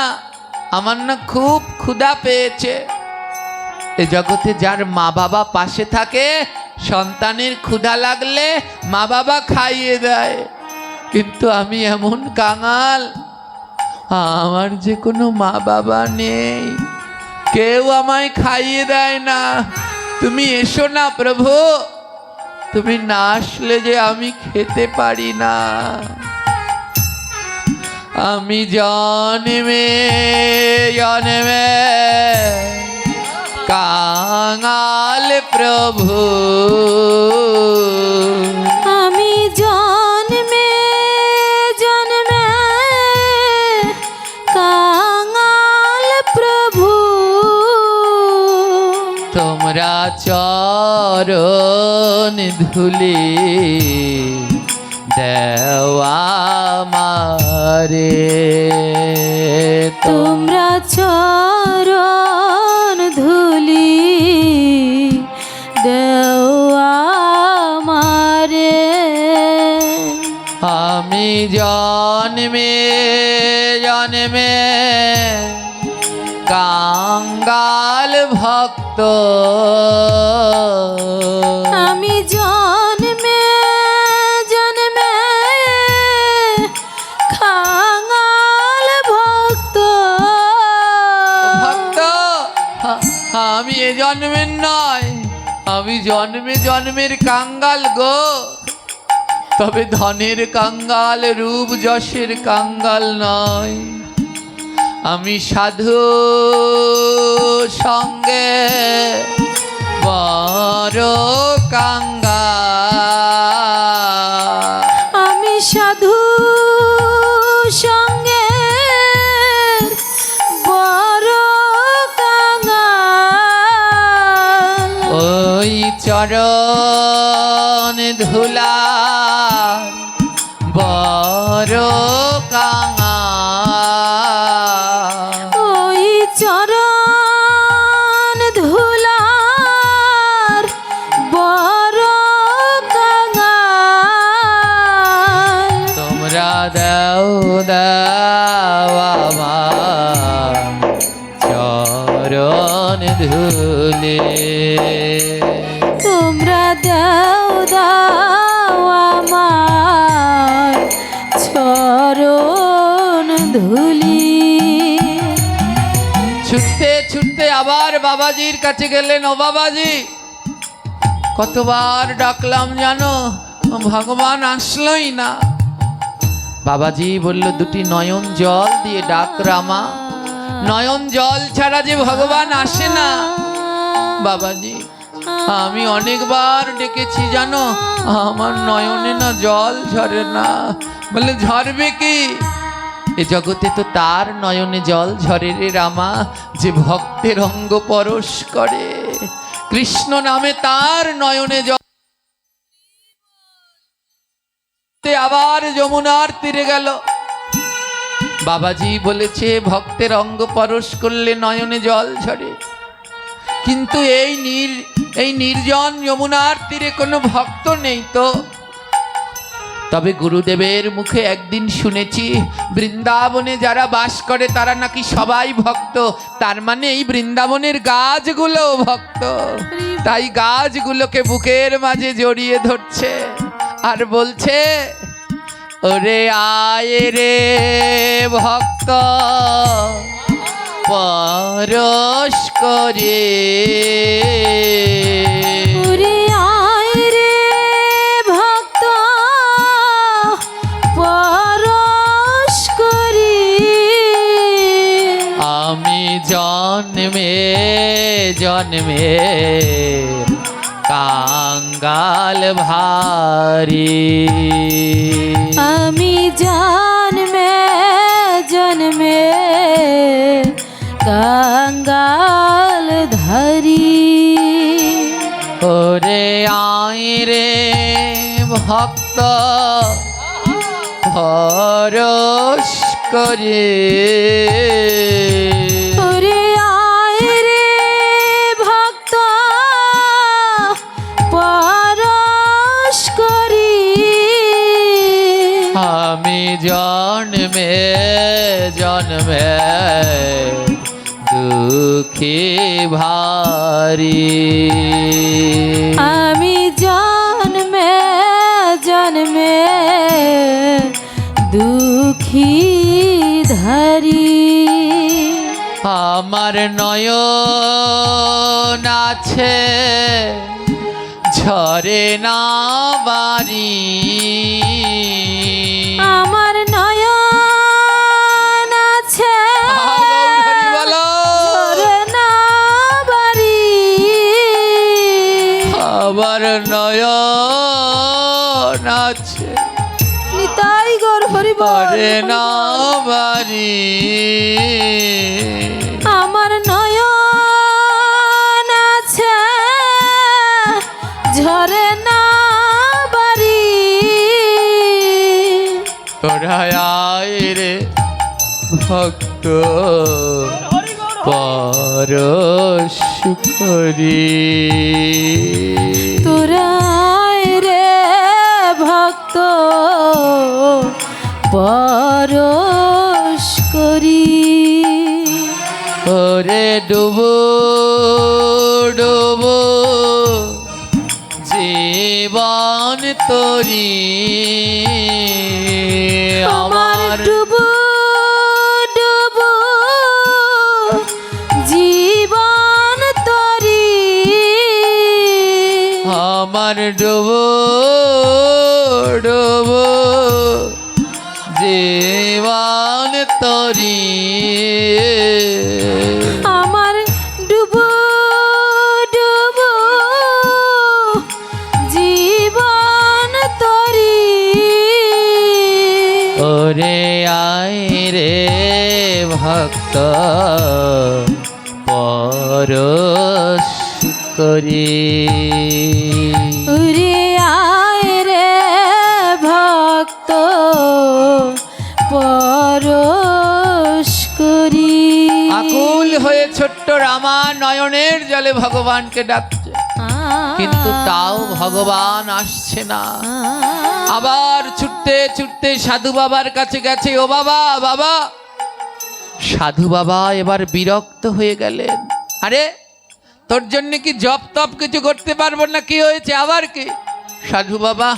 আমার না খুব ক্ষুধা পেয়েছে। এ জগতে যার মা বাবা পাশে থাকে, সন্তানের ক্ষুধা লাগলে মা বাবা খাইয়ে দেয়, কিন্তু আমি এমন কাঙাল, আমার যে কোনো মা বাবা নেই, কেউ আমায় খাইয়ে দেয় না। তুমি এসো না প্রভু, তুমি না আসলে যে আমি খেতে পারি না। আমি জন্মে জন্মে কাঙাল প্রভু, আমি জন্মে জন্মে কাঙাল প্রভু। তোমরা চরণ ধুলি দেওয়া মারে, তোমরা চরণ ধুলি দেওয়া আমারে। আমি জন্মে জন্মে কাঙ্গাল ভক্ত, আমি জন্মে জন্মে কাঙাল ভক্ত। ভক্ত আমি এ জন্মের নয়, আমি জন্মে জন্মের কাঙ্গাল গো। তবে ধনের কাঙ্গাল, রূপ যশের কাঙ্গাল নয়। আমি সাধু সঙ্গে বড় কাঙ্গাল। আমি সাধু সঙ্গে বড় কাঙাল। ওই চরণ ধুলা বড় কাঙাল। ওই চরণ ধুলার বড় চরণ ধুলে। তোমরা দাও দাও আমার চরণ ধুলি। ছুটতে ছুটতে আবার বাবাজির কাছে গেলেন। ও বাবাজি, কতবার ডাকলাম জানো, ভগবান আসলোই না। বাবাজি বলল, দুটি নয়ন জল দিয়ে ডাক রামা, নয়ন জল ছাড়া যে ভগবান আসে না। বাবাজি, আমি অনেকবার ডেকেছি জানো, আমার নয়নে না জল ঝরে না। বলে, ঝরবে কি? এ জগতে তো তার নয়নে জল ঝরে রে রামা, যে ভক্তের অঙ্গ পরশ করে। কৃষ্ণ নামে তার নয়নে জল। আবার যমুনার তীরে গেল। বাবাজি বলেছে, ভক্তের অঙ্গ পরশ করলে নয়নে জল ঝরে। কিন্তু এই নির্জন যমুনার তীরে কোনো ভক্ত নেই তো। তবে গুরুদেবের মুখে একদিন শুনেছি, বৃন্দাবনে যারা বাস করে তারা নাকি সবাই ভক্ত। তার মানে এই বৃন্দাবনের গাছগুলো ভক্ত। তাই গাছগুলোকে বুকের মাঝে জড়িয়ে ধরছে আর বলছে, ওরে আয় রে ভক্ত পরশ করে। ওরে আয় রে ভক্ত পরশ করি। আমি জন্মে জন্মে কাঙ্গাল ভারি। আমি জন্মে জন্মে কাঙ্গাল ধরি। ওরে আয় রে ভক্ত পরশ করে। ওরে আয় রে ভক্ত পরশ করি। আমি জন্মে জন্মে দুঃখী ভারি। আমি জন্মে জন্মে দুঃখী ধরি। আমার নয়ন আছে ঝরে না বাড়ি। আমার নয়ন আছে গৌরহরি বলো। ঝরে না বাড়ি। আমার নয়ন আছে নিতাই গৌর হরি বল। ঝরে না বাড়ি। আমার নয়ন আছে ঝরে না বাড়ি। তোরা আয় রে ভক্ত পরশ করি। তোরা আয় রে ভক্ত পরশ করি। ওরে ডুবো ডুবো জীবন তরি। আমার ডুবু ডুবু জীবন তরি। আমার ডুবো ডুবো জীবন তরি। আমার ডুবু ডুবু জীবন তরি। ওরে আয় রে ভক্ত পরশ করি। উরে আয় রে ভক্ত পরশ করি। আকুল হয়ে ছোট্ট রামা নয়নের জলে ভগবানকে ডাকছে, কিন্তু তাও ভগবান আসছে না। আবার ছুটতে ছুটতে সাধু বাবার কাছে গেছে। ও বাবা, বাবা। সাধু বাবা এবার বিরক্ত হয়ে গেলেন। আরে তোর জন্য কি জপ তপ কিছু করতে পারবো না? কি হয়েছে আবার? কি সাধু বাবা,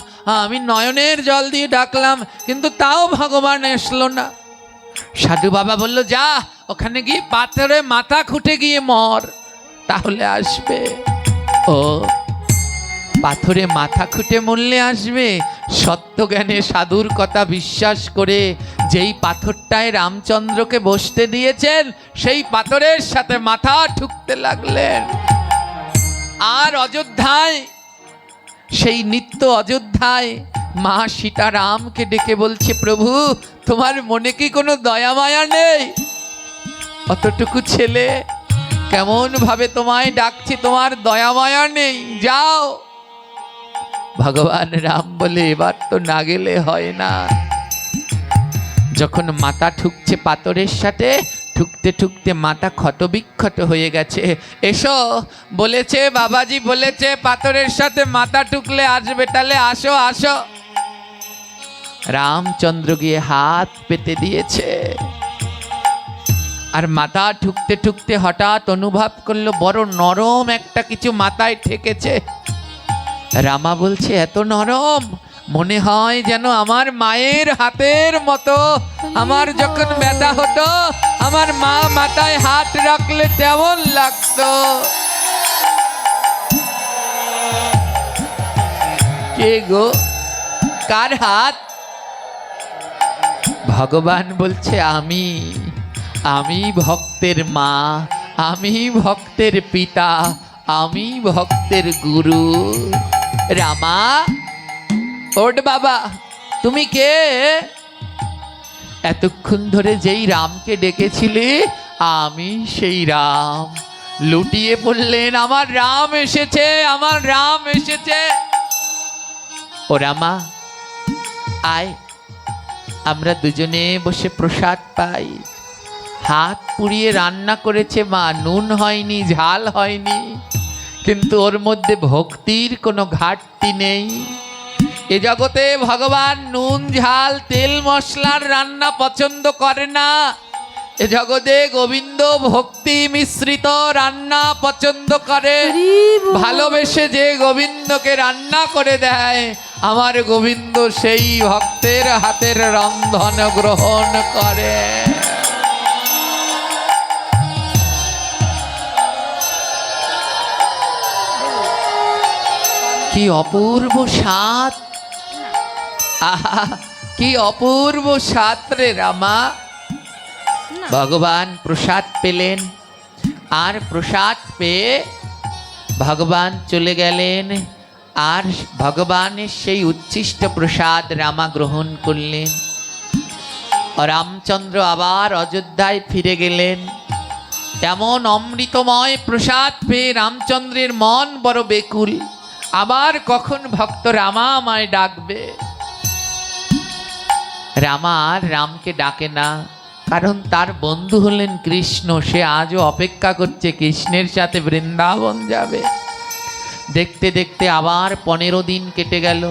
আমি নয়নের জল দিয়ে ডাকলাম, কিন্তু তাও ভগবান আসলো না। সাধু বাবা বলল, যা ওখানে গিয়ে পাথরে মাথা খুঁটে গিয়ে মর, তাহলে আসবে। ও, পাথরে মাথা খুঁটে মরলে আসবে? সত্যজ্ঞানে সাধুর কথা বিশ্বাস করে যেই পাথরটায় রামচন্দ্রকে বসতে দিয়েছেন, সেই পাথরের সাথে মাথা ঠুকতে লাগলেন। আর অযোধ্যায়, সেই নিত্য অযোধ্যায় মা সীতা রামকে ডেকে বলছে, প্রভু তোমার মনে কি কোনো দয়া মায়া নেই? অতটুকু ছেলে কেমন ভাবে তোমায় ডাকছে, তোমার দয়া মায়া নেই? যাও। ভগবান রাম বলে, এবার তো না গেলে হয় না। যখন মাথা ঠুকছে পাথরের সাথে, ঠুকতে ঠুকতে মাথা ক্ষতবিক্ষত হয়ে গেছে। এসো, বলেছে বাবাজি, বলেছে পাথরের সাথে মাথা ঠুকলে আসবে, তাহলে আসো আসো। রামচন্দ্র গিয়ে হাত পেতে দিয়েছে, আর মাথা ঠুকতে ঠুকতে হঠাৎ অনুভব করলো বড় নরম একটা কিছু মাথায় ঠেকেছে। রামা বলছে, এত নরম, মনে হয় যেন আমার মায়ের হাতের মতো। আমার যখন ব্যথা হতো, আমার মা মাথায় হাত রাখলে তেমন লাগতো। কে গো, কার হাত? ভগবান বলছে, আমি ভক্তের মা, আমি ভক্তের পিতা, আমি ভক্তের গুরু। রামা, ওঠ বাবা, তুমি কে? এতক্ষণ ধরে যেই রামকে ডেকেছিলে, আমি সেই রাম। লুটিয়ে পড়লেন, আমার রাম এসেছে, আমার রাম এসেছে। ও রামা, আয়, আমরা দুজনে বসে প্রসাদ পাই। হাত পুড়িয়ে রান্না করেছে মা, নুন হয়নি, ঝাল হয়নি, কিন্তু ওর মধ্যে ভক্তির কোনো ঘাটতি নেই। এ জগতে ভগবান নুন ঝাল তেল মশলার রান্না পছন্দ করে না। এ জগতে গোবিন্দ ভক্তি মিশ্রিত রান্না পছন্দ করে। ভালোবেসে যে গোবিন্দকে রান্না করে দেয়, আমার গোবিন্দ সেই ভক্তের হাতের রন্ধন গ্রহণ করে। কি অপূর্ব স্বাদ, আহা কি অপূর্ব স্বাদ রে রামা। ভগবান প্রসাদ পেলেন, আর প্রসাদ পেয়ে ভগবান চলে গেলেন, আর ভগবানের সেই উচ্ছিষ্ট প্রসাদ রামা গ্রহণ করলেন। রামচন্দ্র আবার অযোধ্যায় ফিরে গেলেন। এমন অমৃতময় প্রসাদ পেয়ে রামচন্দ্রের মন বড় বেকুল, আবার কখন ভক্ত রামা আমায় ডাকবে। রামা আর রামকে ডাকে না, কারণ তার বন্ধু হলেন কৃষ্ণ। সে আজও অপেক্ষা করছে, কৃষ্ণের সাথে বৃন্দাবন যাবে। দেখতে দেখতে আবার 15 দিন কেটে গেল।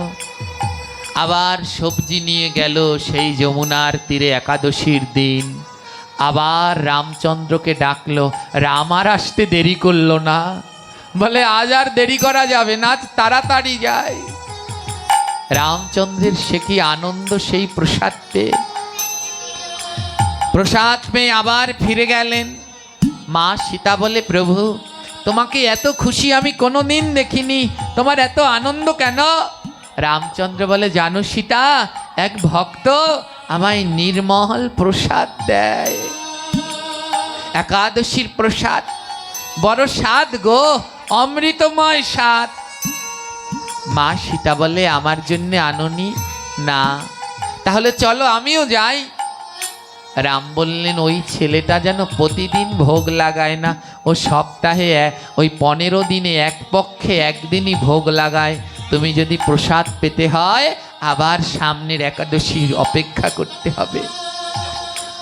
আবার সবজি নিয়ে গেল সেই যমুনার তীরে একাদশীর দিন। আবার রামচন্দ্রকে ডাকলো। রাম আর আসতে দেরি করলো না, বলে আজ আর দেরি করা যাবে না, আজ তাড়াতাড়ি যায়। রামচন্দ্রের সে কি আনন্দ সেই প্রসাদ পেয়ে। প্রসাদ পেয়ে আবার ফিরে গেলেন। মা সীতা বলে, প্রভু তোমাকে এত খুশি আমি কোনোদিন দেখিনি, তোমার এত আনন্দ কেন? রামচন্দ্র বলে, জানো সীতা, এক ভক্ত আমায় নির্মল প্রসাদ দেয়, একাদশীর প্রসাদ, বড় স্বাদ গো, অমৃতময় স্বাদ। মা সীতা বলে, আমার জন্য আনোনি? না, তাহলে চলো আমিও যাই। রাম বললেন, ওই ছেলেটা যেন প্রতিদিন ভোগ লাগায় না, ও সপ্তাহে ওই 15 দিনে এক পক্ষে একদিনই ভোগ লাগায়। তুমি যদি প্রসাদ পেতে হয়, আবার সামনের একাদশীর অপেক্ষা করতে হবে।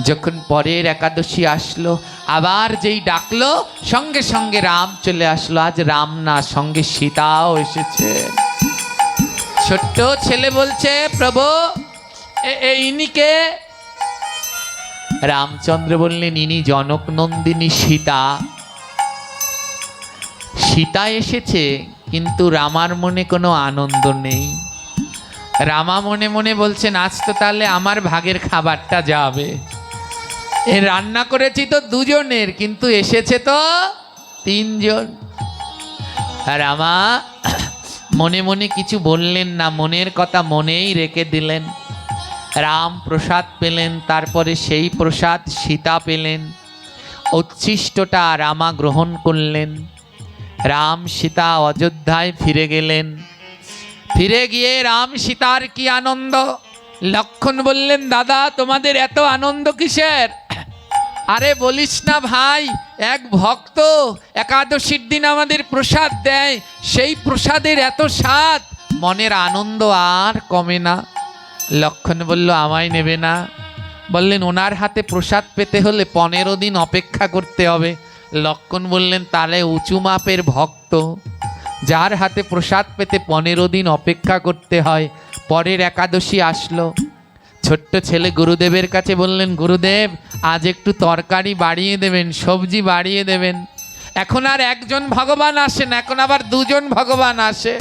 যখন পরের একাদশী আসলো, আবার যেই ডাকলো, সঙ্গে সঙ্গে রাম চলে আসলো। আজ রাম না, সঙ্গে সীতাও এসেছে। ছোট্ট ছেলে বলছে, প্রভু ইনি কে? রামচন্দ্র বললেন, ইনি জনক নন্দিনী সীতা। সীতা এসেছে, কিন্তু রামার মনে কোনো আনন্দ নেই। রামা মনে মনে বলছেন, আজ তো তাহলে আমার ভাগের খাবারটা যাবে। এ রান্না করেছি তো দুজনের, কিন্তু এসেছে তো তিনজন। রামা মনে মনে কিছু বললেন না, মনের কথা মনেই রেখে দিলেন। রাম প্রসাদ পেলেন, তারপরে সেই প্রসাদ সীতা পেলেন। উচ্ছিষ্টটা রামা গ্রহণ করলেন। রাম সীতা অযোধ্যায় ফিরে গেলেন। ফিরে গিয়ে রাম সীতার কি আনন্দ! লক্ষ্মণ বললেন, দাদা তোমাদের এত আনন্দ কিসের? আরে বলিস না ভাই, এক ভক্ত একাদশীর দিন আমাদের প্রসাদ দেয়, সেই প্রসাদের এত স্বাদ, মনের আনন্দ আর কমে না। লক্ষ্মণ বলল, আমায় নেবে না? বললেন, ওনার হাতে প্রসাদ পেতে হলে 15 দিন অপেক্ষা করতে হবে। লক্ষ্মণ বললেন, তাহলে উঁচু মাপের ভক্ত, যার হাতে প্রসাদ পেতে 15 দিন অপেক্ষা করতে হয়। পরের একাদশী আসলো। ছোট্ট ছেলে গুরুদেবের কাছে বললেন, গুরুদেব আজ একটু তরকারি বাড়িয়ে দেবেন, সবজি বাড়িয়ে দেবেন। এখন আর একজন ভগবান আসেন, এখন আবার দুজন ভগবান আসে।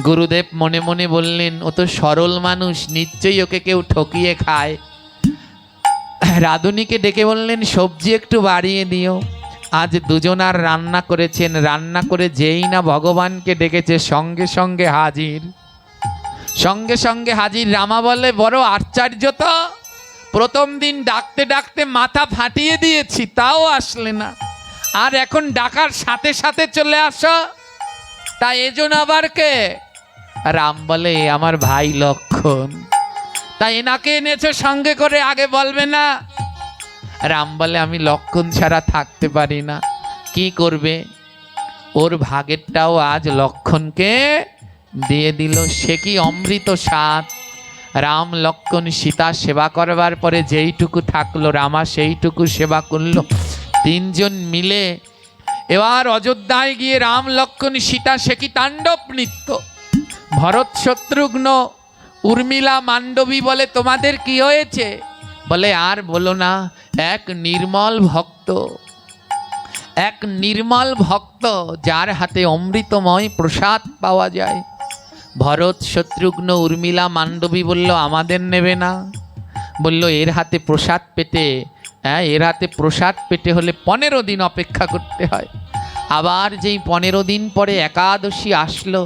গুরুদেব মনে মনে বললেন, ও তো সরল মানুষ, নিশ্চয়ই ওকে কেউ ঠকিয়ে খায়। রাধুনীকে ডেকে বললেন, সবজি একটু বাড়িয়ে দিও। আজ দুজন আর রান্না করেছেন, রান্না করে যেই না ভগবানকে ডেকেছে, সঙ্গে সঙ্গে হাজির, সঙ্গে সঙ্গে হাজির। রামা বলে, বড় আশ্চর্য তো, প্রথম দিন ডাকতে ডাকতে মাথা ফাটিয়ে দিয়েছি, তাও আসলে না, আর এখন ডাকার সাথে সাথে চলে আসো, তা এজন আবার কে? রাম বলে, এ আমার ভাই লক্ষ্মণ। তা এনাকে এনেছো সঙ্গে করে, আগে বলবে না? রাম বলে, আমি লক্ষ্মণ ছাড়া থাকতে পারি না। কি করবে? ওর ভাগেরটাও আজ লক্ষ্মণকে দিয়ে দিল। সে কি অমৃত স্বাদ! রাম লক্ষ্মণ সীতা সেবা করবার পরে যেইটুকু থাকলো, রামা সেইটুকু সেবা করল। তিনজন মিলে এবার অযোধ্যায় গিয়ে রাম লক্ষ্মণ সীতা সে কি তাণ্ডব নৃত্য! ভরত শত্রুঘ্ন উর্মিলা মান্ডবী বলে, তোমাদের কি হয়েছে? বলে, আর বলো না, এক নির্মল ভক্ত, এক নির্মল ভক্ত, যার হাতে অমৃতময় প্রসাদ পাওয়া যায়। ভরত শত্রুঘ্ন উর্মিলা মান্ডবী বলল, আমাদের নেবে না? বলল, এর হাতে প্রসাদ পেতে, এর হাতে প্রসাদ পেতে হলে 15 দিন অপেক্ষা করতে হয়। আবার যেই 15 দিন পরে একাদশী আসলো,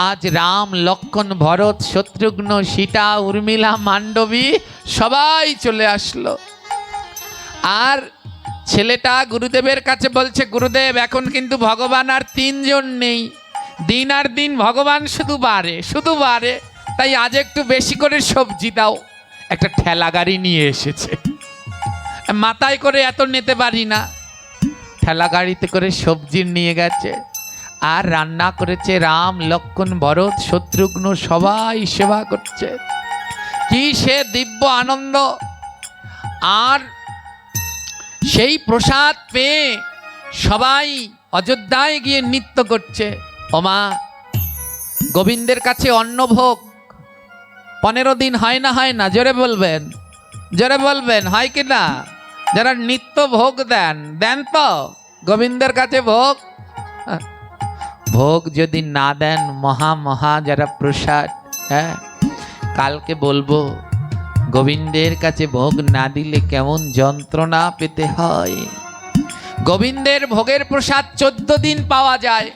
আজ রাম লক্ষ্মণ ভরত শত্রুঘ্ন সীতা উর্মিলা মান্ডবী সবাই চলে আসলো। আর ছেলেটা গুরুদেবের কাছে বলছে, গুরুদেব এখন কিন্তু ভগবান আর 3 জন নেই, দিন আর দিন ভগবান শুধু বাড়ে, শুধু বাড়ে, তাই আজ একটু বেশি করে সবজি দাও। একটা ঠেলা গাড়ি নিয়ে এসেছে, মাথায় করে এত নিতে পারি না, ঠেলা গাড়িতে করে সবজি নিয়ে গেছে। আর রান্না করেছে, রাম লক্ষ্মণ ভরত শত্রুঘ্ন সবাই সেবা করছে। কি সে দিব্য আনন্দ! আর সেই প্রসাদ পেয়ে সবাই অযোধ্যায় গিয়ে নৃত্য করছে। ওমা, গোবিন্দের কাছে অন্নভোগ 15 দিন হয় না? হয় না? জোরে বলবেন, জোরে বলবেন, হয় কি না? যারা নিত্য ভোগ দেন, দেন তো গোবিন্দের কাছে ভোগ? ভোগ যদি না দেন, মহা মহা যারা প্রসাদ, কালকে বলবো গোবিন্দের কাছে ভোগ না দিলে কেমন যন্ত্রণা পেতে হয়। গোবিন্দের ভোগের প্রসাদ 14 দিন পাওয়া যায়,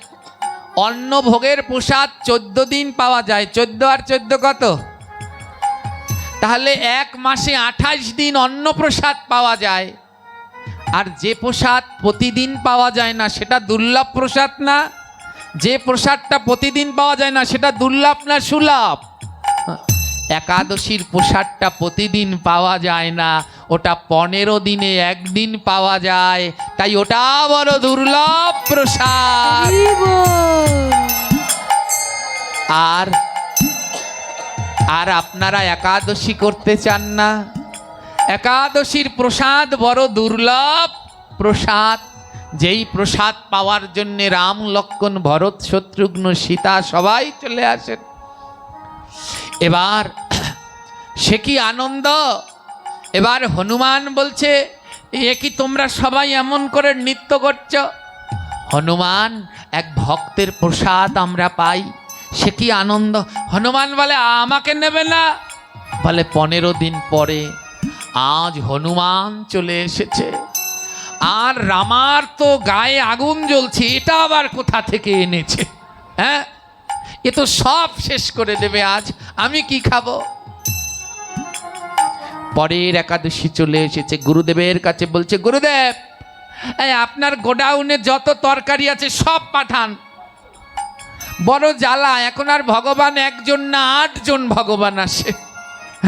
অন্ন ভোগের প্রসাদ 14 দিন পাওয়া যায়। 14 আর 14 কত? তাহলে 1 মাসে 28 দিন অন্ন প্রসাদ পাওয়া যায়। আর যে প্রসাদ প্রতিদিন পাওয়া যায় না, সেটা দুর্লভ প্রসাদ না? যে প্রসাদটা প্রতিদিন পাওয়া যায় না, সেটা দুর্লভ না সুলভ? একাদশীর প্রসাদটা প্রতিদিন পাওয়া যায় না, ওটা 15 দিনে একদিন পাওয়া যায়, তাই ওটা বড় দুর্লভ প্রসাদ। আর আর আপনারা একাদশী করতে চান না? একাদশীর প্রসাদ বড় দুর্লভ প্রসাদ। যেই প্রসাদ পাওয়ার জন্যে রাম লক্ষ্মণ ভরত শত্রুঘ্ন সীতা সবাই চলে আসেন। এবার সে কি আনন্দ! এবার হনুমান বলছে, এ কি তোমরা সবাই এমন করে নৃত্য করছো? হনুমান এক ভক্তের প্রসাদ আমরা পাই, সে কি আনন্দ। হনুমান বলে আমাকে নেবে না, বলে 15 দিন পরে। আজ হনুমান চলে এসেছে, আর রামার তো গায়ে আগুন জ্বলছে, এটা আবার কোথা থেকে এনেছে? হ্যাঁ, এ তো সব শেষ করে দেবে আজ, আমি কি খাবো? পরের একাদশী চলে এসেছে, গুরুদেবের কাছে বলছে, গুরুদেব এই আপনার গোডাউনে যত তরকারি আছে সব পাঠান। বড় জ্বালা, এখন আর ভগবান একজন না 8 জন ভগবান আসে,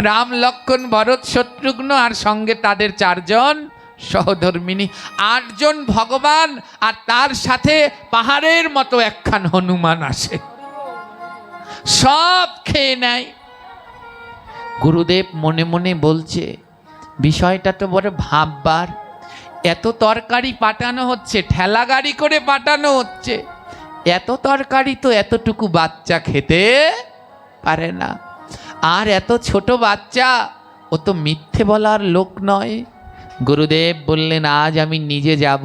রাম লক্ষ্মণ ভরত শত্রুঘ্ন আর সঙ্গে তাদের 4 জন সহধর্মিনী, 8 জন ভগবান, আর তার সাথে পাহাড়ের মতো একখান হনুমান আসে, সব খেয়ে নেয়। গুরুদেব মনে মনে বলছে, বিষয়টা তো বড় ভাববার, এত তরকারি পাঠানো হচ্ছে, ঠেলা গাড়ি করে পাঠানো হচ্ছে, এত তরকারি তো এতটুকু বাচ্চা খেতে পারে না, আর এত ছোট বাচ্চা, ও তো মিথ্যে বলার লোক নয়। গুরুদেব বললেন, আজ আমি নিজে যাব,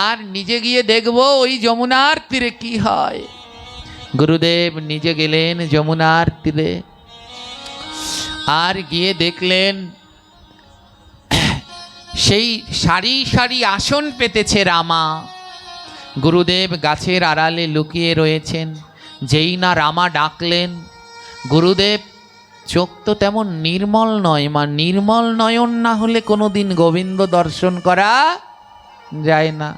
আর নিজে গিয়ে দেখব ওই যমুনার তীরে কি হয়। গুরুদেব নিজে গেলেন যমুনার তীরে, আর গিয়ে দেখলেন সেই সারি সারি আসন পেতেছে রামা। গুরুদেব গাছের আড়ালে লুকিয়ে রয়েছেন, যেই না রামা ডাকলেন, গুরুদেব চোখ তো তেমন নির্মল নয়, মা নির্মল নয়ন না হলে কোনোদিন গোবিন্দ দর্শন করা যায় না।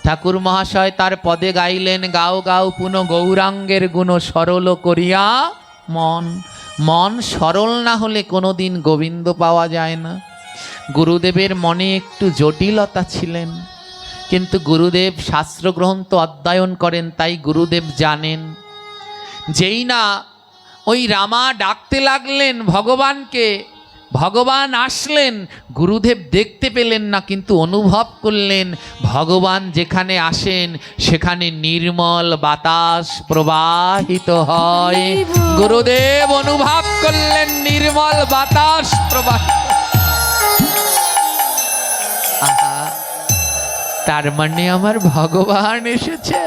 ঠাকুর মহাশয় তার পদে গাইলেন, গাও গাও পুন গৌরাঙ্গের গুণ সরল করিয়া মন, মন সরল না হলে কোনোদিন গোবিন্দ পাওয়া যায় না। গুরুদেবের মনে একটু জটিলতা ছিলেন, কিন্তু গুরুদেব শাস্ত্রগ্রন্থ অধ্যয়ন করেন, তাই গুরুদেব জানেন। যেই না ওই রামা ডাকতে লাগলেন ভগবানকে, ভগবান আসলেন, গুরুদেব দেখতে পেলেন না, কিন্তু অনুভব করলেন ভগবান যেখানে আসেন সেখানে নির্মল বাতাস প্রবাহিত হয়। গুরুদেব অনুভব করলেন নির্মল বাতাস প্রবাহিত। আহা, তার মানে আমার ভগবান এসেছে।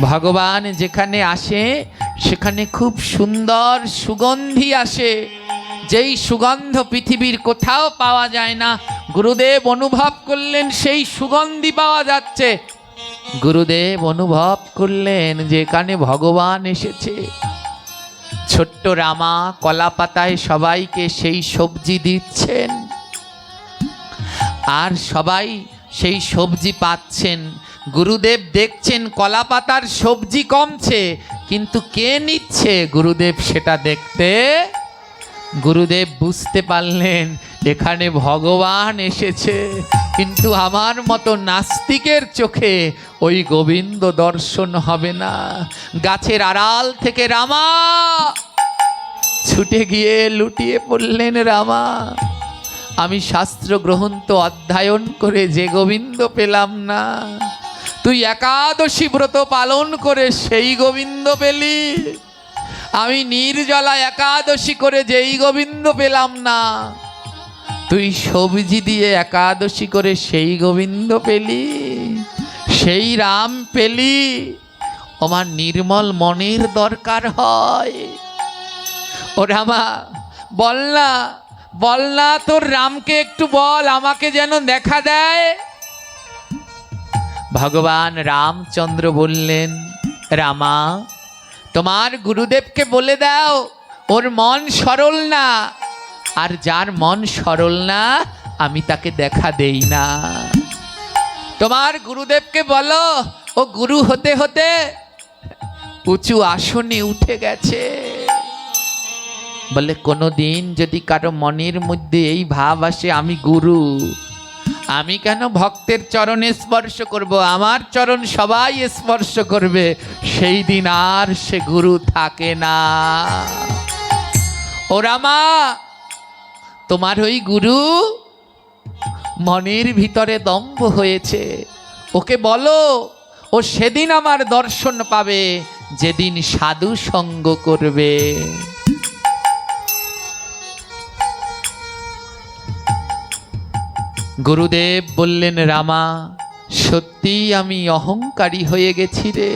ভগবান যেখানে আসে সেখানে খুব সুন্দর সুগন্ধি আসে, যেই সুগন্ধ পৃথিবীর কোথাও পাওয়া যায় না। গুরুদেব অনুভব করলেন সেই সুগন্ধি পাওয়া যাচ্ছে। গুরুদেব অনুভব করলেন যেখানে ভগবান এসেছে। ছোট্ট রামা কলা পাতায় সবাইকে সেই সবজি দিচ্ছেন, আর সবাই সেই সবজি পাচ্ছেন। গুরুদেব দেখছেন কলা পাতার সবজি কমছে, কিন্তু কে নিচ্ছে গুরুদেব সেটা দেখতে। গুরুদেব বুঝতে পারলেন এখানে ভগবান এসেছে, কিন্তু আমার মতো নাস্তিকের চোখে ওই গোবিন্দ দর্শন হবে না। গাছের আড়াল থেকে রামা ছুটে গিয়ে লুটিয়ে পড়লেন, রামা আমি শাস্ত্র গ্রন্থ অধ্যয়ন করে যে গোবিন্দ পেলাম না, তুই একাদশী ব্রত পালন করে সেই গোবিন্দ পেলি, আমি নির্জলা একাদশী করে যেই গোবিন্দ পেলাম না, তুই সবজি দিয়ে একাদশী করে সেই গোবিন্দ পেলি, সেই রাম পেলি। আমার নির্মল মনের দরকার হয়। ও রামা বল না, বল না তোর রামকে একটু বল, আমাকে যেন দেখা দেয়। ভগবান রামচন্দ্র বললেন, রামা তোমার গুরুদেবকে বলে দাও ওর মন সরল না, আর যার মন সরল না আমি তাকে দেখা দেই না। তোমার গুরুদেবকে বলো ও গুরু হতে হতে উঁচু আসনে উঠে গেছে। বলে কোনোদিন যদি কারো মনের মধ্যে এই ভাব আসে আমি গুরু, আমি কেন ভক্তের চরণে স্পর্শ করব, আমার চরণ সবাই স্পর্শ করবে, সেই দিন আর সে গুরু থাকে না। ও রামা তোমার ওই গুরু মনের ভিতরে দম্ভ হয়েছে, ওকে বলো ও সেদিন আমার দর্শন পাবে যেদিন সাধু সঙ্গ করবে। গুরুদেব বললেন, রামা সত্যিই আমি অহংকারী হয়ে গেছি রে।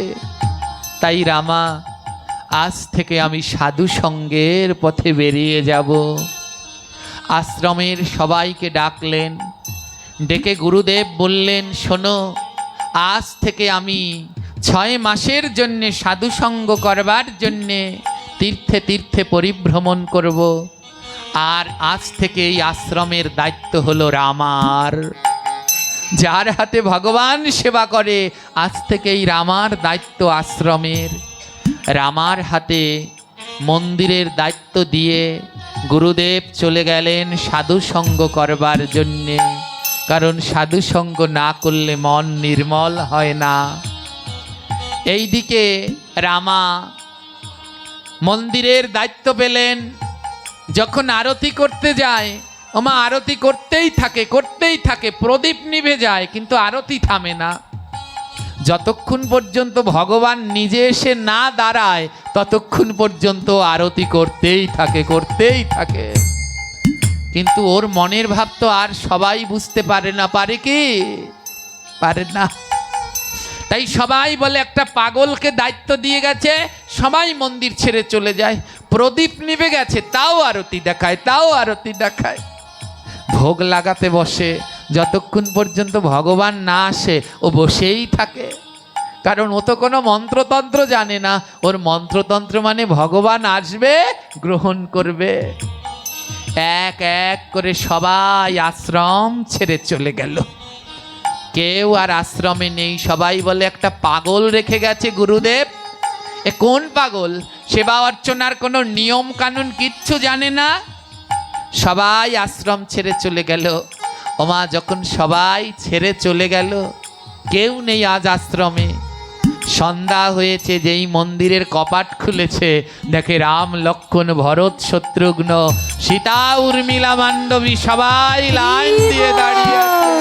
তাই রামা, আজ থেকে আমি সাধু সঙ্গের পথে বেরিয়ে যাব। আশ্রমের সবাইকে ডাকলেন, ডেকে গুরুদেব বললেন, শোনো, আজ থেকে আমি 6 মাসের জন্যে সাধুসঙ্গ করবার জন্যে তীর্থে তীর্থে পরিভ্রমণ করব। আর আজ থেকে এই আশ্রমের দায়িত্ব হলো রামার। যার হাতে ভগবান সেবা করে, আজ থেকে এই রামার দায়িত্ব আশ্রমের। রামার হাতে মন্দিরের দায়িত্ব দিয়ে গুরুদেব চলে গেলেন সাধুসঙ্গ করবার জন্যে। কারণ সাধুসঙ্গ না করলে মন নির্মল হয় না। এইদিকে রামা মন্দিরের দায়িত্ব পেলেন। যখন আরতি করতে যায়, ওমা আরতি করতেই থাকে, প্রদীপ নিভে যায় কিন্তু আরতি থামে না। যতক্ষণ পর্যন্ত ভগবান নিজে এসে না দাঁড়ায়, ততক্ষণ পর্যন্ত আরতি করতেই থাকে। কিন্তু ওর মনের ভাব তো আর সবাই বুঝতে পারে না। পারে কি? পারে না। তাই সবাই বলে একটা পাগলকে দায়িত্ব দিয়ে গেছে, সবাই মন্দির ছেড়ে চলে যায়। প্রদীপ নিভে গেছে, তাও আরতি দেখায়। ভোগ লাগাতে বসে, যতক্ষণ পর্যন্ত ভগবান না আসে ও বসেই থাকে। কারণ ও তো কোনো মন্ত্রতন্ত্র জানে না। ওর মন্ত্রতন্ত্র মানে ভগবান আসবে, গ্রহণ করবে। এক এক করে সবাই আশ্রম ছেড়ে চলে গেল। কেউ আর আশ্রমে নেই। সবাই বলে একটা পাগল রেখে গেছে গুরুদেব। এ কোন পাগল? সেবা অর্চনার কোনো নিয়ম কানুন কিচ্ছু জানে না। সবাই আশ্রম ছেড়ে চলে গেল। ওমা, যখন সবাই ছেড়ে চলে গেল, কেউ নেই আজ আশ্রমে। সন্ধ্যা হয়েছে, যেই মন্দিরের কপাট খুলেছে, দেখে রাম, লক্ষ্মণ, ভরত, শত্রুঘ্ন, সীতা, উর্মিলা, মান্ডবী সবাই লাইন দিয়ে দাঁড়িয়ে আছে।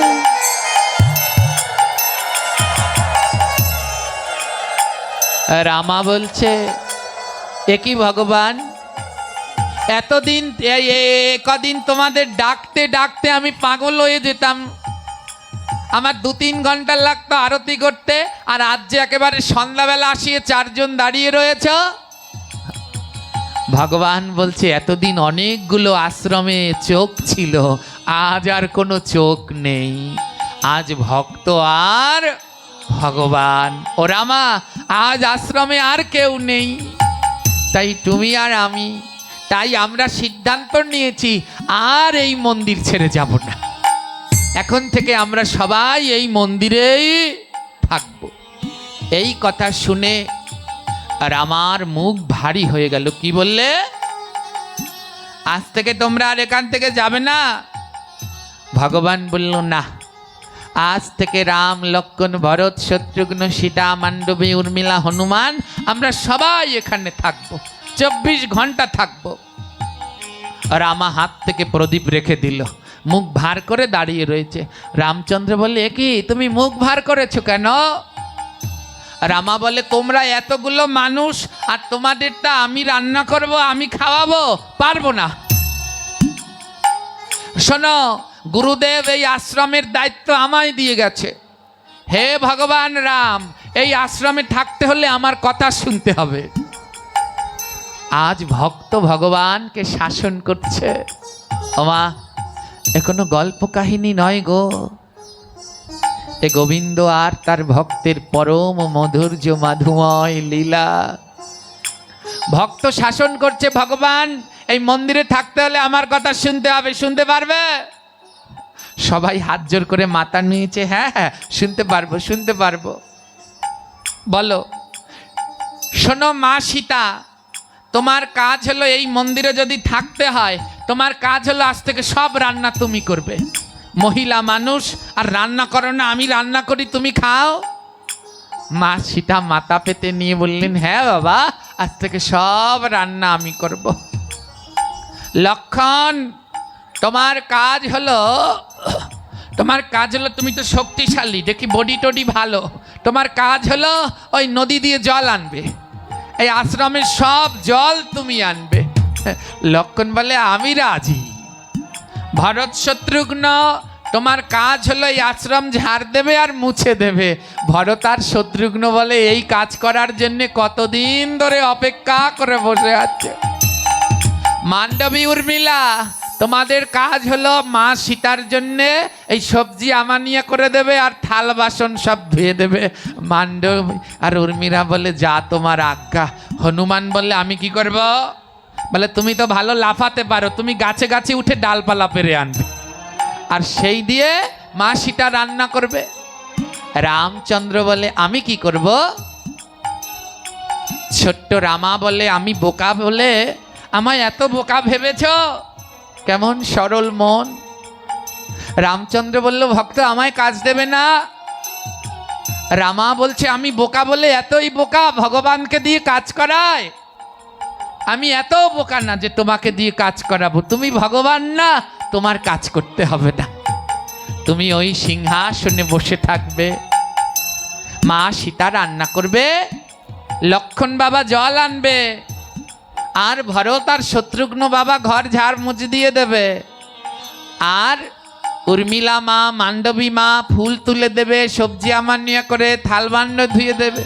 রামা বলছে, এ কি ভগবান, এতদিন কদিন তোমাদের ডাকতে ডাকতে আমি পাগল হয়ে যেতাম। আমার 2-3 ঘন্টা লাগতো আরতি করতে, আর আজ যে একেবারে সন্ধ্যাবেলা আসিয়ে 4 জন দাঁড়িয়ে রয়েছ। ভগবান বলছে, এতদিন অনেকগুলো আশ্রমে চোখ ছিল, আজ আর কোনো চোখ নেই। আজ ভক্ত আর ভগবান। ও রামা, আজ আশ্রমে আর কেউ নেই, তাই তুমি আর আমি। তাই আমরা সিদ্ধান্ত নিয়েছি আর এই মন্দির ছেড়ে যাব না। এখন থেকে আমরা সবাই এই মন্দিরেই থাকব। এই কথা শুনে রামার মুখ ভারী হয়ে গেল। কি বললে? আজ থেকে তোমরা আর এখান থেকে যাবে না? ভগবান বলল, না, আজ থেকে রাম, লক্ষ্মণ, ভরত, শত্রুঘ্ন, সীতা, মান্ডবী, উর্মিলা, হনুমান, আমরা সবাই এখানে থাকবো, 24 ঘন্টা থাকবো। রামা হাত থেকে প্রদীপ রেখে দিল, মুখ ভার করে দাঁড়িয়ে রয়েছে। রামচন্দ্র বলে, এ কি, তুমি মুখ ভার করেছো কেন? রামা বলে, তোমরা এতগুলো মানুষ, আর তোমাদেরটা আমি রান্না করব, আমি খাওয়াবো, পারবো না। শোনো, গুরুদেব এই আশ্রমের দায়িত্ব আমায় দিয়ে গেছে। হে ভগবান রাম, এই আশ্রমে থাকতে হলে আমার কথা শুনতে হবে। আজ ভক্ত ভগবানকে শাসন করছে। ওমা, এ কোনো গল্প কাহিনী নয় গো, এ গোবিন্দ আর তার ভক্তের পরম মধুর্য মাধুময় লীলা। ভক্ত শাসন করছে, ভগবান এই মন্দিরে থাকতে হলে আমার কথা শুনতে হবে, শুনতে পারবে? সবাই হাত জোর করে মাথা নিয়েছে, হ্যাঁ হ্যাঁ শুনতে পারবো। বলো। শোনো মা সীতা, তোমার কাজ হলো এই মন্দিরে যদি থাকতে হয়, তোমার কাজ হলো আজ থেকে সব রান্না তুমি করবে। মহিলা মানুষ, আর রান্না করো না, আমি রান্না করি, তুমি খাও। মা সীতা মাথা পেতে নিয়ে বললেন, হ্যাঁ বাবা, আজ থেকে সব রান্না আমি করব। লক্ষণ, তোমার কাজ হলো তুমি তো শক্তিশালী, দেখি বডি টডি ভালো, তোমার কাজ হলো ওই নদী দিয়ে জল আনবে, এই আশ্রমের সব জল তুমি আনবে। লক্ষণ বলে, আমি রাজি। ভরত, শত্রুঘ্ন, তোমার কাজ হলো এই আশ্রম ঝাড় দেবে আর মুছে দেবে। ভরত আর শত্রুঘ্ন বলে এই কাজ করার জন্য কতদিন ধরে অপেক্ষা করে বসে আছে। মান্ডবী উর্মিলা, তোমাদের কাজ হলো মা সীতার জন্যে এই সবজি আমানিয়া করে দেবে আর থাল বাসন সব ধুয়ে দেবে। মান্ডবী আর উর্মিলা বলে যা তোমার আজ্ঞা। হনুমান বললে আমি কি করব? বলে তুমি তো ভালো লাফাতে পারো, তুমি গাছে গাছে উঠে ডালপালা পেরে আনবে আর সেই দিয়ে মা সীতা রান্না করবে। রামচন্দ্র বলে আমি কি করব? ছোট্ট রামা বলে আমি বোকা বলে আমায় এত বোকা ভেবেছ? কেমন সরল মন। রামচন্দ্র বলল ভক্ত আমায় কাজ দেবে না। রামা বলছে আমি বোকা বলে এতই বোকা ভগবানকে দিয়ে কাজ করায়? আমি এত বোকা না যে তোমাকে দিয়ে কাজ করাবো। তুমি ভগবান না, তোমার কাজ করতে হবে না, তুমি ওই সিংহাসনে বসে থাকবে। মা সীতা রান্না করবে, লক্ষণ বাবা জল আনবে, আর ভরত আর শত্রুঘ্ন বাবা ঘর ঝাড় মুছে দিয়ে দেবে, আর উর্মিলা মা মান্ডবী মা ফুল তুলে দেবে, সবজি আমানিয়া করে থালবান্ড ধুয়ে দেবে,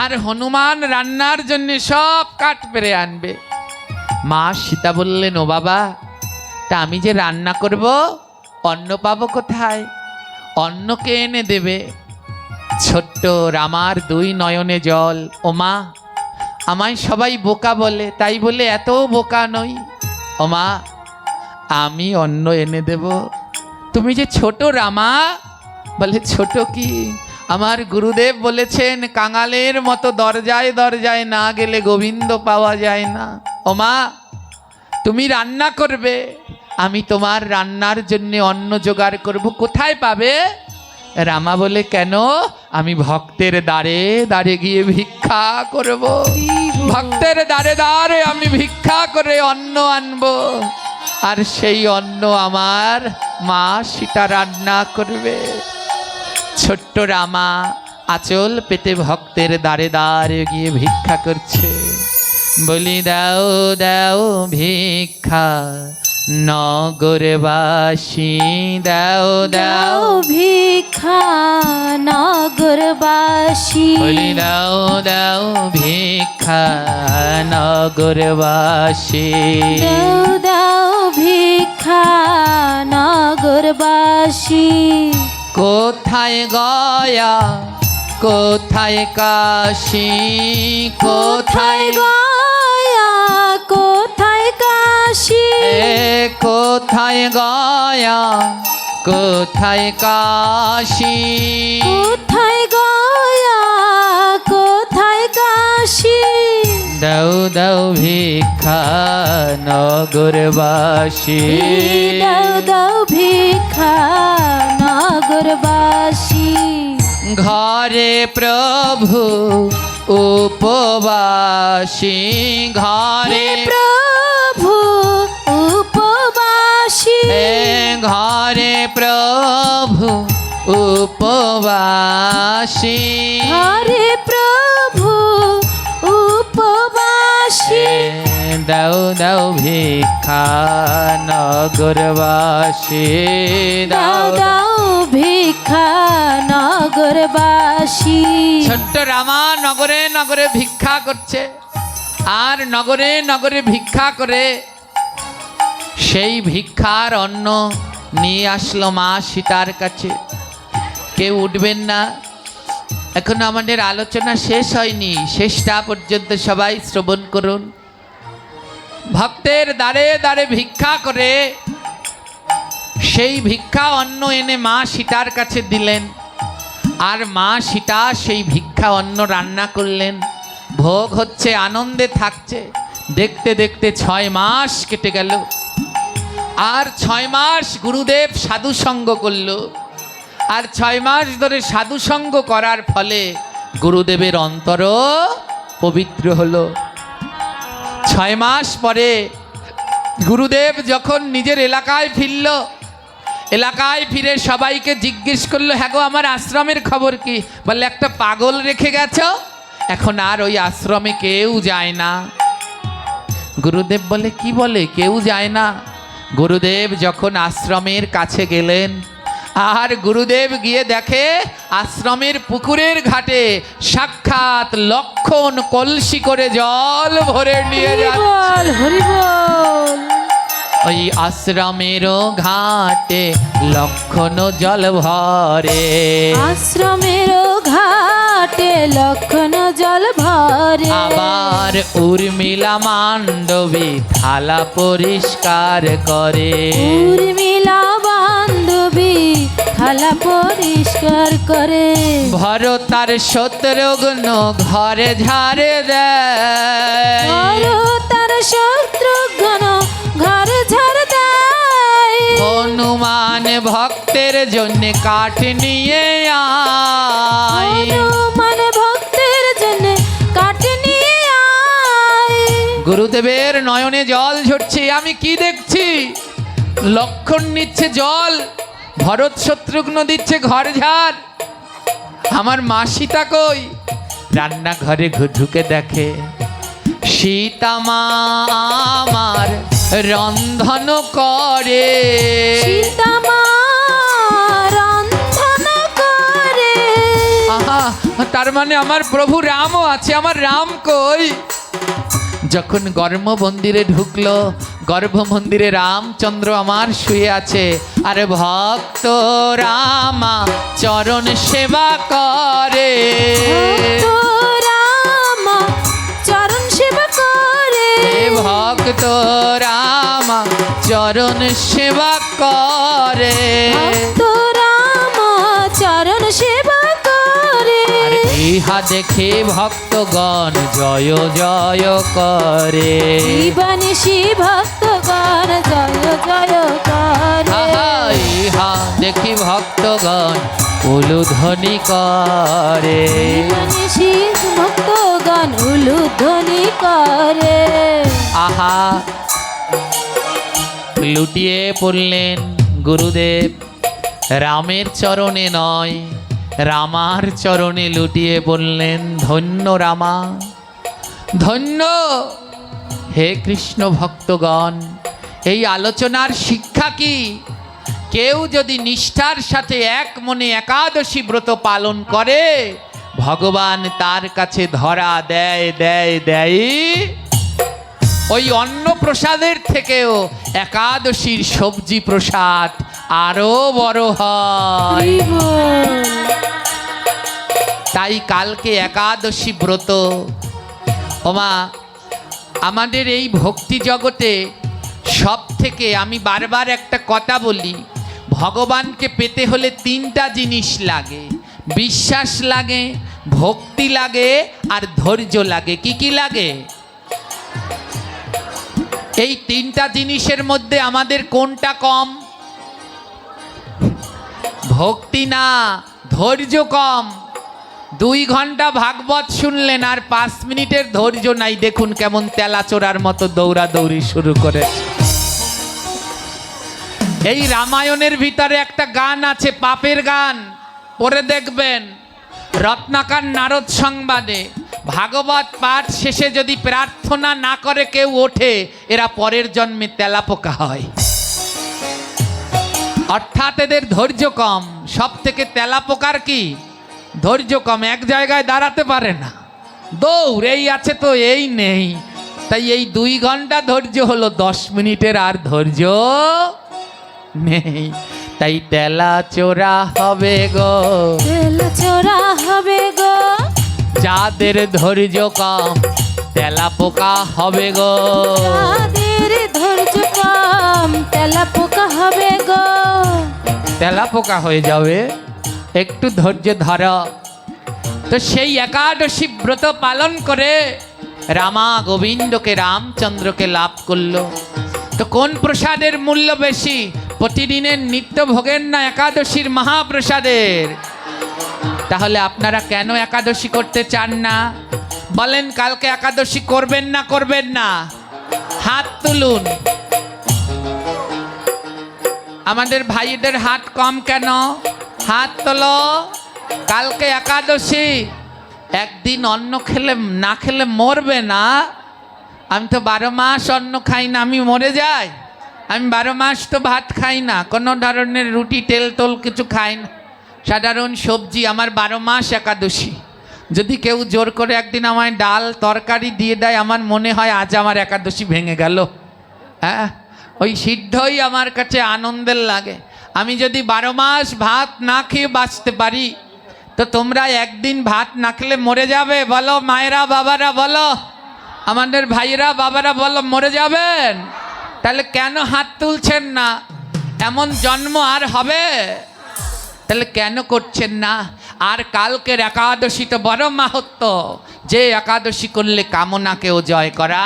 আর হনুমান রান্নার জন্য সব কাঠ পেরে আনবে। মা সীতা বললেন ও বাবা, তা আমি যে রান্না করব অন্ন পাবো কোথায়? অন্নকে এনে দেবে। ছোট্ট রামার দুই নয়নে জল। ও মা, আমায় সবাই বোকা বলে, তাই বলে এত বোকা নই। ও মা, আমি অন্ন এনে দেব। তুমি যে ছোট রামা। বলে ছোট কি? আমার গুরুদেব বলেছেন কাঙালের মতো দরজায় দরজায় না গেলে গোবিন্দ পাওয়া যায় না। ও মা, তুমি রান্না করবে, আমি তোমার রান্নার জন্য অন্ন জোগাড় করব। কোথায় পাবে? রামা বলে কেন? আমি ভক্তের দ্বারে দ্বারে গিয়ে ভিক্ষা করব। ভক্তের দ্বারে দ্বারে আমি ভিক্ষা করে অন্ন আনবো, আর সেই অন্ন আমার মা সীতা রান্না করবে। ছোট্ট রামা আঁচল পেতে ভক্তের দ্বারে দ্বারে গিয়ে ভিক্ষা করছে। বলি দাও দাও ভিক্ষা নগরবাসী, দাও দাও ভিক্ষা নগরবাসী। বলি দাও দাও ভিক্ষা নগরবাসী, দাও দাও ভিক্ষা নগরবাসী। কোথায় গয়া কোথায় কাশী, কোথায় গয়া কোথায় কাশী। কোথায় গয়া কোথায় কাশী, কোথায় গয়া কোথায় কাশী। দাও দাও ভিক্ষা নগরবাসী, দাও দাও ভিক্ষা নগরবাসী। ঘরে প্রভু উপবাসী, ঘরে প্রভু উপবাসী। ঘরে প্রভু উপবাসী, ঘরে প্রভু উপবাসী। দাও দাও ভিক্ষা নগরবাসী, দাও দাও ভিক্ষা নগরবাসী। ছোট্ট রামা নগরে নগরে ভিক্ষা করছে, আর নগরে নগরে ভিক্ষা করে সেই ভিক্ষার অন্ন নিয়ে আসলো মা সীতার কাছে। কেউ উঠবেন না, এখন আমাদের আলোচনা শেষ হয়নি, শেষটা পর্যন্ত সবাই শ্রবণ করুন। ভক্তের দ্বারে দ্বারে ভিক্ষা করে সেই ভিক্ষা অন্ন এনে মা সীতার কাছে দিলেন, আর মা সীতা সেই ভিক্ষা অন্ন রান্না করলেন। ভোগ হচ্ছে, আনন্দে থাকছে। দেখতে দেখতে 6 মাস কেটে গেল, আর 6 মাস গুরুদেব সাধু সঙ্গ করল, আর 6 মাস ধরে সাধু সঙ্গ করার ফলে গুরুদেবের অন্তর পবিত্র হলো। 6 মাস পরে গুরুদেব যখন নিজের এলাকায় ফিরল, এলাকায় ফিরে সবাইকে জিজ্ঞেস করলো হ্যাঁ গো আমার আশ্রমের খবর কি? বললে একটা পাগল রেখে গেছো, এখন আর ওই আশ্রমে কেউ যায় না। গুরুদেব বলে কি বলে কেউ যায় না? গুরুদেব যখন আশ্রমের কাছে গেলেন আর গুরুদেব গিয়ে দেখে আশ্রমের পুকুরের ঘাটে সাক্ষাৎ লক্ষণ কলসি করে জল ভরে নিয়ে যাচ্ছে। হরিবল হরিবল। ওই আশ্রমের ঘাটে লক্ষণ জল ভরে, আশ্রমের ঘাটে লক্ষণ জল ভরে। আবার উর্মিলা মান্ডবী থালা পরিষ্কার করে। উর্মিলা বান্ধবী থালা পরিষ্কার করে। ভরতার শত্রুঘ্ন ঘরে ঝাড়ে দেয়, তার শত্রুঘ্ন ঘর ঝাড় দেয়। হনুমান ভক্তের জন্য কাঠ নিয়ে আয়, হনুমান ভক্তের জন্য কাঠ নিয়ে আয়। গুরুদেবের নয়নে জল ঝরছে। আমি কি দেখছি? লক্ষণ নিচ্ছে জল, ভরত শত্রুঘ্ন দিচ্ছে ঘর ঝাড়। আমার মা সীতা কই? রান্নাঘরে ঢুকে দেখে সীতা মা আমার রন্ধন করে। সীতা মা রন্ধন করে। আহা, তার মানে আমার প্রভু রামও আছে। আমার রাম কই? যখন গর্ভ মন্দিরে ঢুকলো, গর্ভ মন্দিরে রামচন্দ্র আমার শুয়ে আছে। আরে ভক্ত রামা চরণ সেবা করে, ভক্ত রামা চরণ সেবা করে। হে ভক্ত রামা চরণ সেবা করে। ভক্ত রামা চরণ সেবা করে। আর ইহা দেখে ভক্তগণ জয় জয় করে। জীবনিশি ভক্তগণ জয় জয় করে। আহা, ইহা দেখি ভক্তগণ উলুধ্বনি করে। জীবনিশি ভক্তগণ উলুধ্বনি করে। আহা, লুটিয়ে পড়লেন গুরুদেব। রামের চরণে নয়, রামার চরণে লুটিয়ে পড়লেন। ধন্য রামা, ধন্য। হে কৃষ্ণ ভক্তগণ, এই আলোচনার শিক্ষা কি? কেউ যদি নিষ্ঠার সাথে এক মনে একাদশী ব্রত পালন করে, ভগবান তার কাছে ধরা দেয় দেয় দেয়। ওই অন্ন প্রসাদের থেকেও একাদশীর সবজি প্রসাদ আরো বড় হয়। তাই কালকে একাদশী ব্রত। ওমা, আমাদের এই ভক্তি জগতে সব থেকে আমি বারবার একটা কথা বলি, ভগবানকে পেতে হলে তিনটা জিনিস লাগে। বিশ্বাস লাগে, ভক্তি লাগে, আর ধৈর্য লাগে। কি কি লাগে? এই তিনটা জিনিসের মধ্যে আমাদের কোনটা কম? ভক্তি না, ধৈর্য কম। 2 ঘন্টা ভাগবত শুনলেন আর 5 মিনিটের ধৈর্য নাই। দেখুন কেমন তেলাচোরার মতো দৌড়াদৌড়ি শুরু করে। এই রামায়ণের ভিতরে একটা গান আছে, পাপের গান, পরে দেখবেন। রত্নাকার নারদ সংবাদে ভাগবত পাঠ শেষে যদি প্রার্থনা না করে কেউ ওঠে, এরা পরের জন্মে তেলাপোকা হয়। অর্থাৎ এদের ধৈর্য কম। সব থেকে তেলাপোকার কি? ধৈর্য কম। এক জায়গায় দাঁড়াতে পারে না, দৌড় এই আছে তো এই নেই। তাই এই 2 ঘন্টা ধৈর্য হলো, 10 মিনিটের আর ধৈর্য নেই। তাই তেলা চোরা হবে গো, তেলা চোরা হবে গো। যাদের ধৈর্য কম তেলা পোকা হবে গো। যাদের ধৈর্য কম তেলা পোকা হবে গো। তেলা পোকা হয়ে যাবে, একটু ধৈর্য ধর। তো সেই একাদশী ব্রত পালন করে রামা গোবিন্দকে, রামচন্দ্রকে লাভ করলো। তো কোন প্রসাদের মূল্য বেশি, প্রতিদিনের নিত্য ভোগের না একাদশীর মহাপ্রসাদের? তাহলে আপনারা কেন একাদশী করতে চান না? বলেন, কালকে একাদশী করবেন না করবেন না? হাত তুলুন। আমাদের ভাইদের হাত কম কেন? হাত তোলো। কালকে একাদশী। একদিন অন্ন খেলে না খেলে মরবে না? আমি তো 12 মাস অন্ন খাই না, আমি মরে যাই? আমি 12 মাস তো ভাত খাই না, কোনো ধরনের রুটি তেল তোল কিছু খাই না, সাধারণ সবজি। আমার 12 মাস একাদশী। যদি কেউ জোর করে একদিন আমায় ডাল তরকারি দিয়ে দেয়, আমার মনে হয় আজ আমার একাদশী ভেঙে গেল। হ্যাঁ, ওই সিদ্ধই আমার কাছে আনন্দের লাগে। আমি যদি 12 মাস ভাত না খেয়ে বাঁচতে পারি, তো তোমরা একদিন ভাত না খেলে মরে যাবে? বলো মায়েরা বাবারা, বলো আমাদের ভাইয়েরা বাবারা, বলো মরে যাবেন? তাহলে কেন হাত তুলছেন না? এমন জন্ম আর হবে? তাহলে কেন করছেন না? আর কালকের একাদশী তো বড় মাহাত্ম্য, যে একাদশী করলে কামনাকেও জয় করা।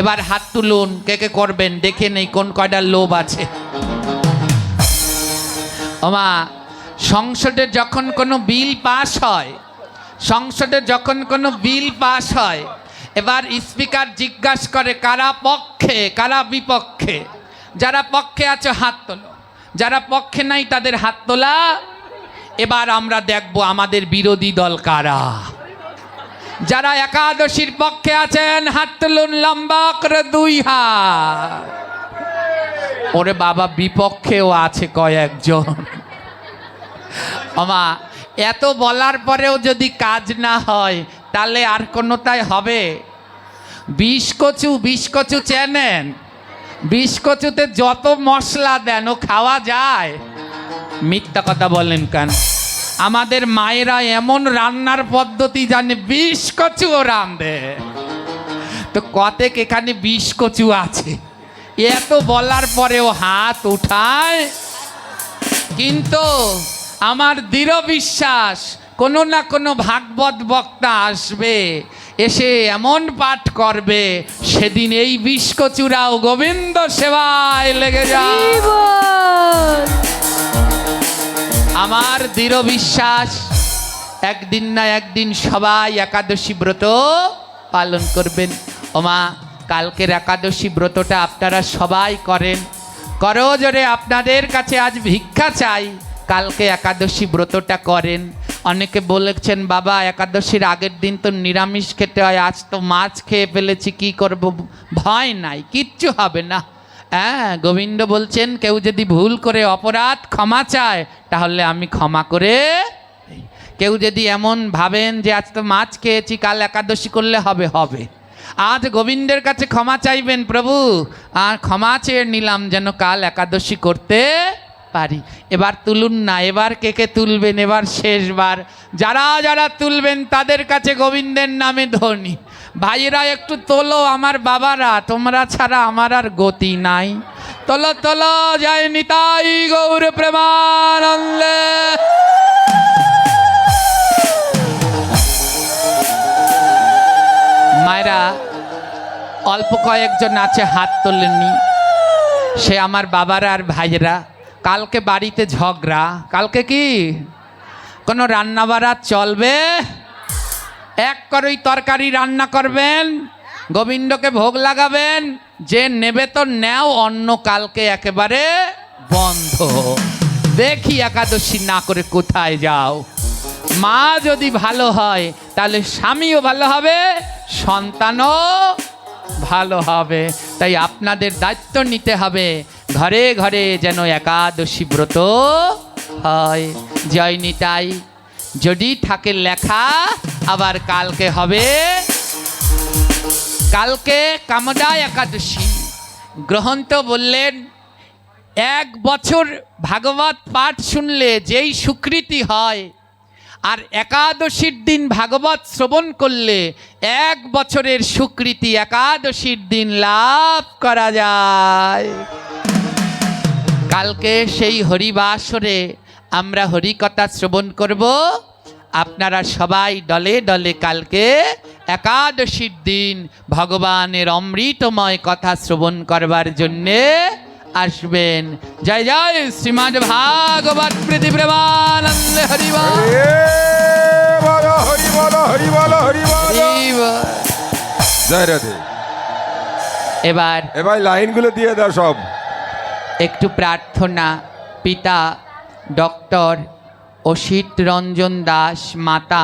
এবার হাত তুলুন, কে কে করবেন দেখে নেই কোন কয়টা লোভ আছে। ওমা, সংসদে যখন কোনো বিল পাস হয়, সংসদে যখন কোনো বিল পাস হয়, এবার স্পিকার জিজ্ঞাসা করে কারা পক্ষে কারা বিপক্ষে। যারা পক্ষে আছে হাত তোলো, যারা পক্ষে নাই তাদের হাত তোলা। এবার আমরা দেখব আমাদের বিরোধী দল কারা। যারা একাদশীর পক্ষে আছেন হাত তুলুন লম্বা করে 2 হাত। ওরে বাবা, বিপক্ষেও আছে কয়েকজন। আমা, এত বলার পরেও যদি কাজ না হয়, তাহলে আর কোনোটাই হবে? 20 কচু চেনেন? 20 কচুতে যত মশলা দেন ও খাওয়া যায়? মিথ্যা কথা বলেন কেন? আমাদের মায়েরা এমন রান্নার পদ্ধতি জানে, 20 কচুও রাঁধে। তো কতেক এখানে 20 কচু আছে, এত বলার পরেও হাত উঠায়। কিন্তু আমার দৃঢ় বিশ্বাস, কোনো না কোনো ভাগবত বক্তা আসবে, এসে এমন পাঠ করবে, সেদিন এই 20 কচুরাও গোবিন্দ সেবায় লেগে যায়। আমার দৃঢ় বিশ্বাস, একদিন না একদিন সবাই একাদশী ব্রত পালন করবেন। ওমা, কালকের একাদশী ব্রতটা আপনারা সবাই করেন। করো জোরে, আপনাদের কাছে আজ ভিক্ষা চাই, কালকে একাদশী ব্রতটা করেন। অনেকে বলেছেন বাবা একাদশীর আগের দিন তো নিরামিষ খেতে হয়, আজ তো মাছ খেয়ে ফেলেছি, কি করব? ভয় নাই, কিচ্ছু হবে না। হ্যাঁ, গোবিন্দ বলছেন কেউ যদি ভুল করে অপরাধ ক্ষমা চায়, তাহলে আমি ক্ষমা করে। কেউ যদি এমন ভাবেন যে আজ তো মাছ খেয়েছি, কাল একাদশী করলে হবে, হবে। আজ গোবিন্দের কাছে ক্ষমা চাইবেন, প্রভু আর ক্ষমা চেয়ে নিলাম যেন কাল একাদশী করতে পারি। এবার তুলুন না, এবার কে কে তুলবেন? এবার শেষবার যারা যারা তুলবেন তাদের কাছে গোবিন্দের নামে ধ্বনি। ভাইয়েরা একটু তোলো, আমার বাবারা, তোমরা ছাড়া আমার আর গতি নাই। তোলো তোলো, জয় নিতাই গৌর প্রেমানন্দে। মায়েরা, অল্প কয়েকজন আছে হাত তোলেননি, সে আমার বাবারা আর ভাইয়েরা। কালকে বাড়িতে ঝগড়া, কালকে কি কোনো রান্না বাড়া চলবে? এক করই তরকারি রান্না করবেন, গোবিন্দকে ভোগ লাগাবেন, যে নেবে তো নেও, অন্য কালকে একেবারে বন্ধ। দেখি একাদশী না করে কোথায় যাও। মা যদি ভালো হয়, তাহলে স্বামীও ভালো হবে, সন্তানও ভালো হবে। তাই আপনাদের দায়িত্ব নিতে হবে, ঘরে ঘরে যেন একাদশী ব্রত হয়। জয় নিতাই। যদি থাকে লেখা, আবার কালকে হবে, কালকে কামদা একাদশী। গ্রহন্ত বললেন 1 বছর ভাগবত পাঠ শুনলে যেই স্বীকৃতি হয়, আর একাদশীর দিন ভাগবত শ্রবণ করলে 1 বছরের স্বীকৃতি একাদশীর দিন লাভ করা যায়। কালকে সেই হরিবাসরে আমরা হরিকথা শ্রবণ করব। আপনারা সবাই দলে দলে কালকে একাদশীর দিন ভগবানের অমৃতময় কথা শ্রবণ করবার জন্যে আসবেন। জয় জয় শ্রীমদ্ ভাগবত প্রীতি প্রেমানন্দ হরি বল। হরি বল, হরি বল, হরি বল। জয় রাধে। এবার লাইনগুলো দিয়ে দাও সব। একটু প্রার্থনা। পিতা ডক্টর অসিত রঞ্জন দাস, মাতা